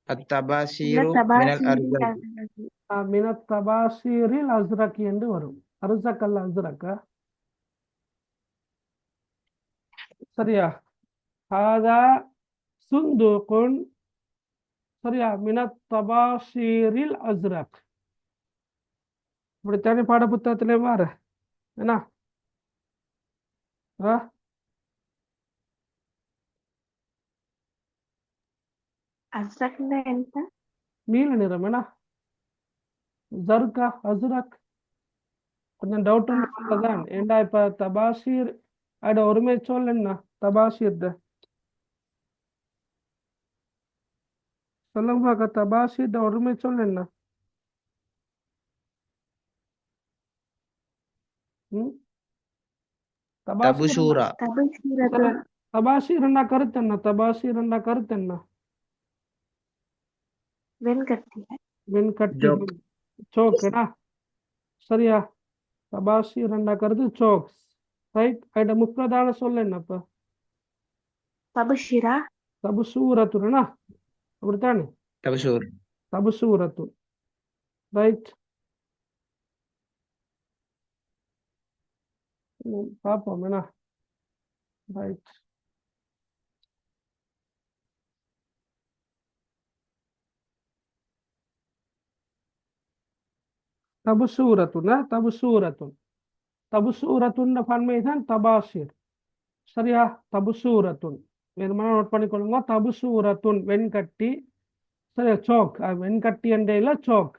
அத்தபாஷீரு மினல் அர்சாகி. மினத் தபாஷீரில் அஸ்ரக் என்று வரும். அர்சக் அல்ல, அஸ்ரக். சரியா, ஹாதா சுந்தூக்குன், சரியா, மினத் தபாஷீரில் அஸ்ரக். இப்படித்தானே பாட புத்தகத்திலே மாறு என்ன? அஸ்ரக்னா என்ன? நீல நிறம் என்ன? ஜர்கா, அஸ்ரக். கொஞ்சம் டவுட் தான். ஏண்டா இப்ப தபாஷீர் அட ஒருமை சொல் என்ன? தபாஷீர் சொல்லுங்க பாக்க. தபாஷீர் ஒருமை சொல் என்ன? தபுஷூரா. தபாஷீர் என்ன கருத்து என்ன? தபாஷீர் என்ன கருத்து என்ன? வெண்கட்டி, சோக்குனா. சரியா, தபாஷீர் என்ன கருத்து? சோக்ஸ். ரைட், அட முப்ரதான சொல் என்னப்ப? தபுஷிரா. தபுசூரத்துனா, அப்படித்தானே? தபுஷூர். தபுசூரத்து. ரைட். பார்ப்போம் என்ன. ரைட். தபுசூரத்துனா தபுசூரத்துன். தபுசூரத்துன்ற பன்மை தான் தபாசிர். சரியா? தபுசூரத்துன் வேணுமானா நோட் பண்ணிக்கொள்ளுங்க. தபுசூரத்துன் வெண்கட்டி. சரியா? சோக் வெண்கட்டி என்றையில சோக்.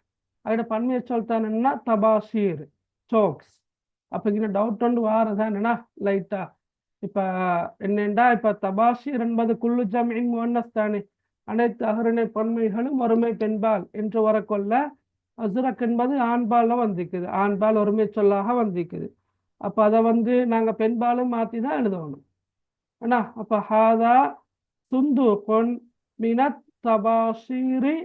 அதோட பன்மையை சொல்லிட்டானுன்னா தபாசீர் சோக்ஸ். அப்போ இங்கே டவுட் ஒன்று வாரதான் என்னன்னா லைட்டா. இப்போ என்னென்றா இப்போ தபாசீர் என்பது குல்லு ஜமீன் முவன்னஸ் தானே. அனைத்து அகரணை பன்மைகளும் ஒருமை பெண்பால் என்று வரக்கொள்ள அசுரக் என்பது ஆண்பாலில் வந்திக்குது. ஆண்பால் ஒருமை சொல்லாக வந்திக்குது. அப்போ அதை நாங்கள் பெண்பாலும் மாற்றி தான் எழுதணும். அண்ணா அப்போ ஹாதா சுந்தூகொன் மினத் தபாசீரி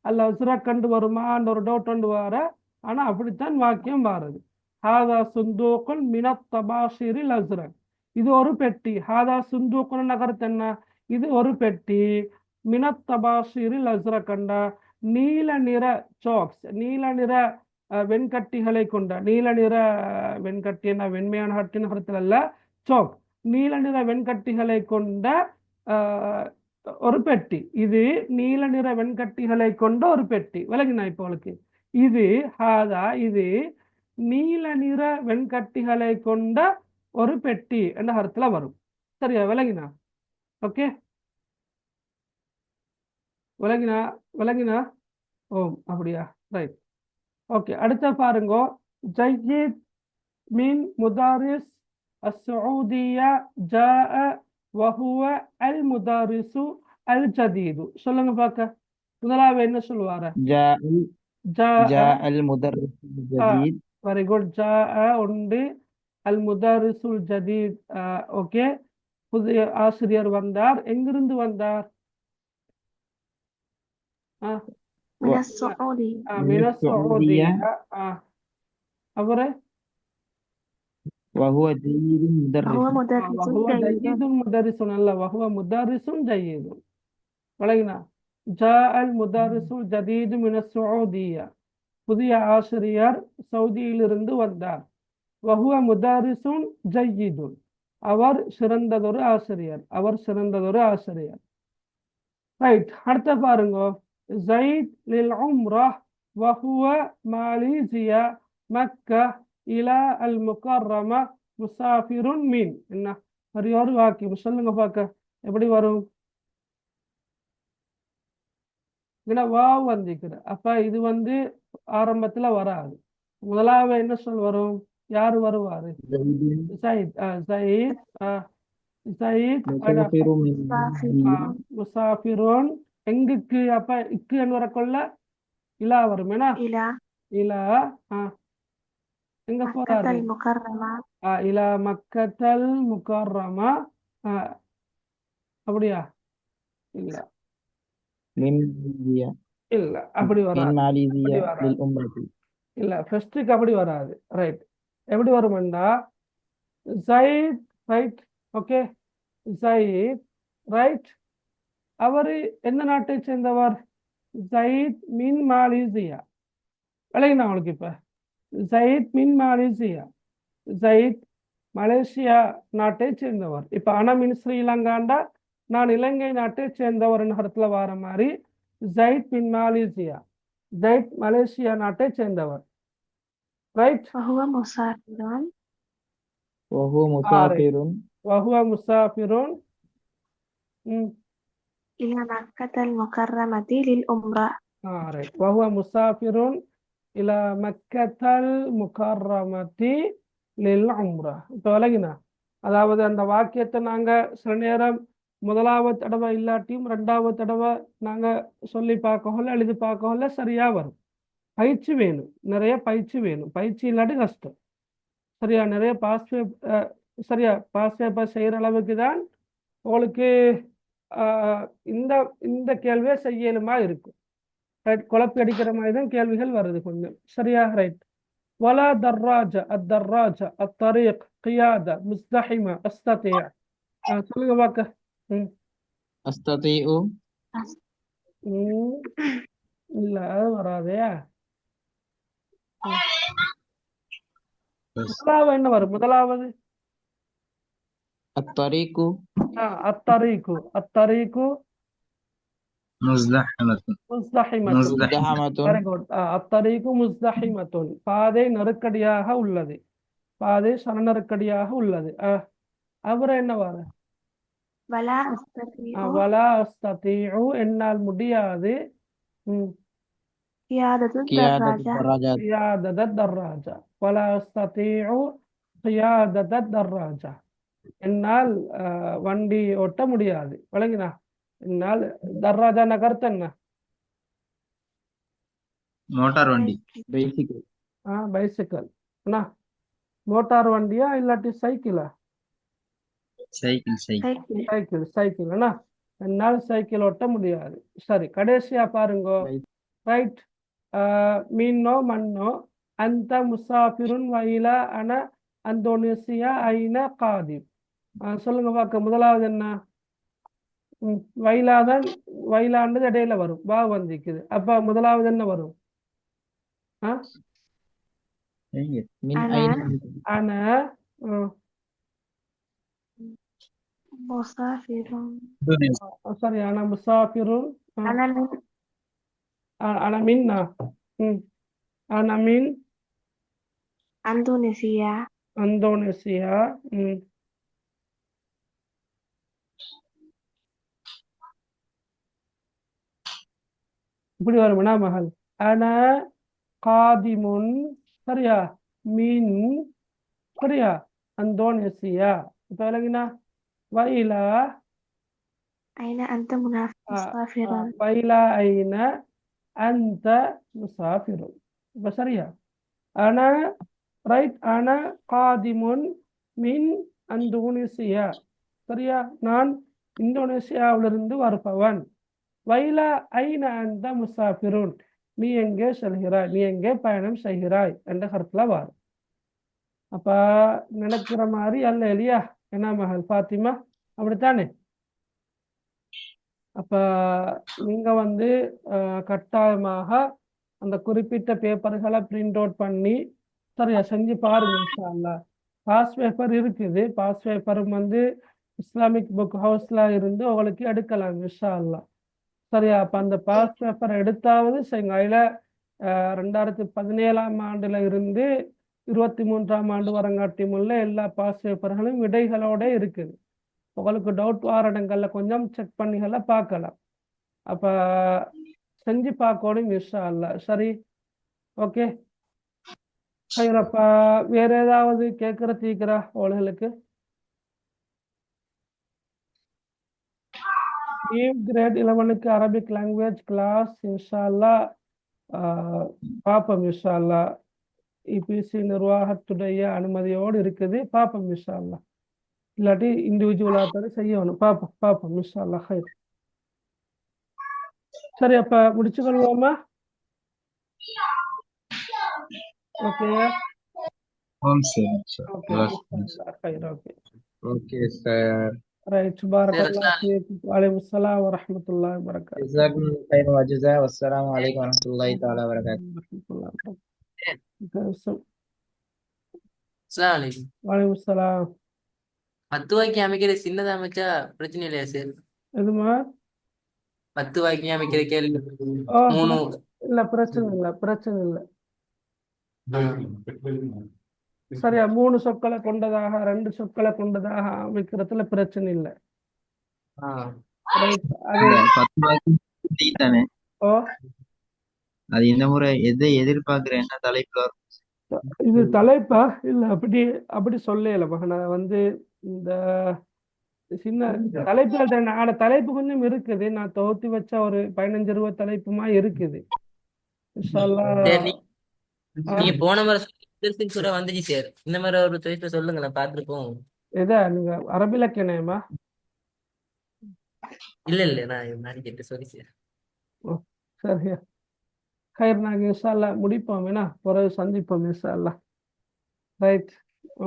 அல்ல அசுரக் கண்டு வருமான்னு ஒரு டவுட் கொண்டு வர. ஆனால் அப்படித்தான் வாக்கியம் வாருது. ஹாதா சுந்தூகொன் மினத் தபாசீரி அசுரக். இது ஒரு பெட்டி. ஹாதா சுந்தூகொன் நகரத்து என்ன? இது ஒரு பெட்டி. மினத் தபாசீரி அசுரக் கண்டா நீல நிற சாக்ஸ், நீல நிற வெண்கட்டிகளை கொண்ட. நீல நிற வெண்கட்டி என்ன வெண்மையான கட்டி நகரத்தில் அல்ல, சாக். நீல நிற வெண்கட்டிகளை கொண்ட ஒரு பெட்டி. இது நீல நிற வெண்கட்டிகளை கொண்ட ஒரு பெட்டி. விளங்கினா இப்போ உங்களுக்கு? இது ஹாதா இது நீல நிற வெண்கட்டிகளை கொண்ட ஒரு பெட்டி என்ற அர்த்தத்துல வரும். சரியா? விளங்கினா? ஓகே, விளங்கினா? விளங்கினா? ஓ அப்படியா, ரைட். ஓகே, அடுத்த பாருங்க. ஜய்யித் மின் முதாரிஸ் அஸ்ஸூதியா ஜாஅ வஹுவ அல் முதாரிசு அல் ஜதீது. சொல்லுங்க பார்க்க. முதலாவது என்ன சொல்லுவாரு? ஜாஅல் முதர்ரிஸுல் ஜதீத். Very good. ஜாஅ உண்டு, அல் முதாரிசுல் ஜதீத். ஓகே, புதிய ஆசிரியர் வந்தார். எங்கிருந்து வந்தார்? من السعودية. من السعودية. அவரு وهو جيد مدرس. هو مدرس وهو جيد. جيد مدرس அல்ல, وهو مدرس جيد. விளங்கினா? جاء المدرس الجديد من السعودية. புதிய ஆசிரியர் சவுதியிலிருந்து வந்தார். وهو مدرس جيد. அவர் சிறந்ததொரு ஆசிரியர். அவர் சிறந்ததொரு ஆசிரியர். ரைட். அடுத்த பாருங்க. زيد للعمرة وهو ماليزيا مكة إلى المكرمة مسافر من. என்ன ஒரு வாக்கியம் சொல்லுங்க பார்க்க. எப்படி வரும்? வாவ் வந்திக்குது. அப்ப இது ஆரம்பத்துல வராது. முதலாவது என்ன சொல் வரும்? யாரு வருவாரு? ஜயித். ஜயித் ஜயித் முசாஃபிரோன். எங்குக்கு? அப்ப இக்கு என்று வரக்கொள்ள இலா வரும். ஏன்னா إلى இலா எங்க مكة போறாரு? المكرمة. இலா மக்கத்தல் முகர்ரமா. அப்படியா? இல்ல من ماليزيا. இல்ல அப்படி من வராது. ماليزيا அப்படி வராது. للعمرة. இல்ல ஃபர்ஸ்ட்டுக்கு அப்படி வராது. ரைட். எப்படி வரும்டா ஜயித். ரைட். ஓகே, ஜயித். ரைட். அவரு எந்த நாட்டை சேர்ந்தவர்? ஜயித் மின் மாலேசியா. விளங்கினா அவளுக்கு? இப்ப ஜயித் மின் மாலேசியா. ஜயித் மலேசியா நாட்டை சேர்ந்தவர். இப்ப ஆனா மின் ஸ்ரீலங்காண்டா நான் இலங்கை நாட்டை சேர்ந்தவர் இடத்துல வர மாதிரி ஜயித் மின் மாலேசியா. ஜயித் மலேசியா நாட்டை சேர்ந்தவர். ரைட். وهو مسافر وهو مسافر. وهو مسافر إلى مكة المكرمة للعمرة. ரைட். وهو مسافر إلى مكة المكرمة للعمرة. இப்போ விளங்கினா? அதாவது அந்த வாக்கியத்தை நாங்க சில நேரம் முதலாவது தடவை இல்லாட்டியும் ரெண்டாவது தடவை நாங்க சொல்லி பார்க்கல, எழுதி பார்க்கல, சரியா வரும். பயிற்சி வேணும், நிறைய பயிற்சி வேணும். பயிற்சி இல்லாட்டி கஷ்டம். சரியா? நிறைய பாஸ் சரியா பாஸ் பேப்பர் செய்யற அளவுக்கு தான் உங்களுக்கு இந்த இந்த கேள்வியை செய்யலுமா இருக்கும். ரைட். குழப்பி அடிக்கிற மாதிரி தான் கேள்விகள் வருது கொஞ்சம். சரியா? ரைட். ولا دراجة الدراجة الطريق قيادة مزدحمة أستطيع. சொல்லுங்க பாக்க. أستطيع. இல்ல வராதே. முதலாவது என்ன வரும்? முதலாவது அத்தரீக்கு அத்தரீக்கு مزدحمة முஸ்தஹிமத்துன். مزدحمة முஸ்தஹமத்துன் வெரி குட். அத்தரீக்கு முஸ்தஹிமத்துன், பாதை நெருக்கடியாக உள்ளது, பாதை சனநெருக்கடியாக உள்ளது. அப்புறம் என்ன வர? ولا أستطيع வலா அஸ்ததீஉ, என்னால் முடியாது. قيادة கியாதத்து الدراجة தராஜாத் قيادة الدراجة. ولا أستطيع قيادة الدراجة. என்னால் வண்டி ஓட்ட முடியாது. விளங்கினா? என்னால் தர்ராஜா நகர்த்த என்ன? மோட்டார் வண்டி பைசிக்கிள் பைசிக்கல். அண்ணா, மோட்டார் வண்டியா இல்லாட்டி சைக்கிளா? Cycle cycle سيكل cycle cycle. அண்ணா, என்னால் சைக்கிள் ஓட்ட முடியாது. சரி, கடைசியா பாருங்க. ரைட். மீனோ மண்ணோ அந்த முசாஃபிருன் வைலா அன அந்தோனேசியா ஐன காதிப். சொல்லுங்க பார்க்க. முதலாவது என்ன? வைலாதான், வைலாண்டது இடையில வரும், வா வந்திக்குது. அப்ப முதலாவது என்ன வரும்? மின் أنا ஐன அன مسافر சாரி, அன முசாஃபிருன். أنا من அன மின்னா. அன மின் أندونيسيا அந்தோனேசியா. இப்படி வரும்னா மகள். அன காதிமுன், சரியா, மின், சரியா, அந்தோனேசியா. இப்ப விளங்கினா? வைலா أين أنت مسافر வைலா ஐன அந்த முசாஃபிருன். இப்ப சரியா? அன ரைட். அன காதிமுன் மின் அந்தோனேசியா, சரியா, நான் இந்தோனேசியாவிலிருந்து வருபவன். வைலா ஐன அந்த முசாஃபிருன், நீ எங்கே செல்கிறாய், நீ எங்கே பயணம் செய்கிறாய் என்ற கருத்துல வரும். அப்ப நினைக்கிற மாதிரி அல்ல இல்லையா? என்ன மகள் ஃபாத்திமா, அப்படித்தானே? அப்ப நீங்க வந்து கட்டாயமாக அந்த குறிப்பிட்ட பேப்பர்களை பிரிண்ட் அவுட் பண்ணி சரியா செஞ்சு பாருங்க. இன்ஷா அல்லாஹ். பாஸ் பேப்பர் இருக்குது. பாஸ் பேப்பரும் வந்து இஸ்லாமிக் புக் ஹவுஸ்ல இருந்து உங்களுக்கு எடுக்கலாம் இன்ஷா அல்லாஹ். சரியா? அப்ப அந்த பாஸ் பேப்பர் எடுத்தாவது செய்யுங்க. அதில் 2017ஆம் ஆண்டுல இருந்து 23ஆம் ஆண்டு வரங்காட்டியும் உள்ள எல்லா பாஸ் பேப்பர்களும் விடைகளோட இருக்குது. உங்களுக்கு டவுட் வார இடங்கள்ல கொஞ்சம் செக் பண்ணிகளை பார்க்கலாம். அப்ப செஞ்சு பார்க்கணும் இன்ஷா அல்லாஹ். சரி, ஓகே. அப்ப வேற ஏதாவது கேட்கற தீக்கிறா அவளுக்கு? கிரேட் 11க்கு அரபிக் லாங்குவேஜ் கிளாஸ் இன்ஷா அல்லாஹ் பார்ப்போம் இன்ஷா அல்லாஹ். இபிசி நிர்வாகத்துடைய அனுமதியோடு இருக்குது. பார்ப்போம் இன்ஷா அல்லாஹ். இல்லாட்டி இண்டிவிஜுவலாக செய்யணும். பார்ப்போம் இன்ஷா அல்லாஹ். ஹைர். சரி, அப்ப முடிச்சுக்கொள்வோமா? ஓகே ஓகே ஹைர். Okay okay sir. ரைட். பாரக்கல்லாஹு ஃபீக்கும். வலைக்கும் ஸலாம் வரஹ்மத்துல்லாஹி வபரகாத்துஹு. ஜஸாக்கும் கைர் வஜஸா. வஸ்ஸலாமு அலைக்கும் வரஹ்மத்துல்லாஹி தஆலா வபரகாத்துஹு. அஸ்ஸலாமு அலைக்கும். வலைக்கும் ஸலாம். 10 வாக்கியம் அமைக்கிற சின்னதா அமைச்சா பிரச்சனை இல்லையா சார்? எதுமா? 10 வாக்கியம் அமைக்கிற கேள்வி ஓ 3 இல்ல, பிரச்சனை இல்லை. சரியா? 3 சொற்களை கொண்டதாக 2 சொற்களை கொண்டதாக அமைக்கிறதுல பிரச்சனை இல்லை. ரைட். அது 10 வாக்கியம் தானே. ஓ அது இந்த முறை எதை எதிர்பார்க்கிற என்ன தலைப்புல வரும்? இது தலைப்பா இல்ல? அப்படி சொல்லல மகன. வந்து இந்த சின்ன தலைப்புகள் தானே. தலைப்பு கொஞ்சம் இருக்குது. நான் தொகுத்து வச்ச ஒரு 15-20 தலைப்புமா இருக்குது. இன்ஷா அல்லாஹ். சார் நீங்க போன முறை சூறா வந்துச்சு சார். இந்த மாதிரி ஒரு தொழிற்ற சொல்லுங்களேன், பார்த்துருப்போம். எதா நீங்க அரபிலக்கணேமா? இல்ல நான் கேட்டு சொல்லி சார். சரியா? ஹைர். நாங்க இன்ஷா அல்லாஹ் முடிப்போம். வேணா பிறகு சந்திப்போம் இன்ஷா அல்லாஹ். ரைட்.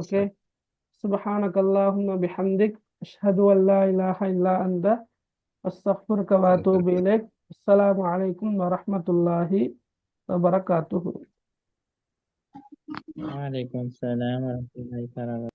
ஓகே. சுப்ஹானக அல்லாஹும்ம பிஹம்திக் அஷ்ஹது அன் லா இலாஹ இல்லா அன்த அஸ்தக்ஃபிருக வ அத்தூபு இலைக். அஸ்ஸலாமு அலைக்கும் வரஹ்மத்துல்லாஹி வபரகாத்துஹு. வலைக்கும் ஸலாம் வரஹ்மத்துல்லாஹி தஆலா.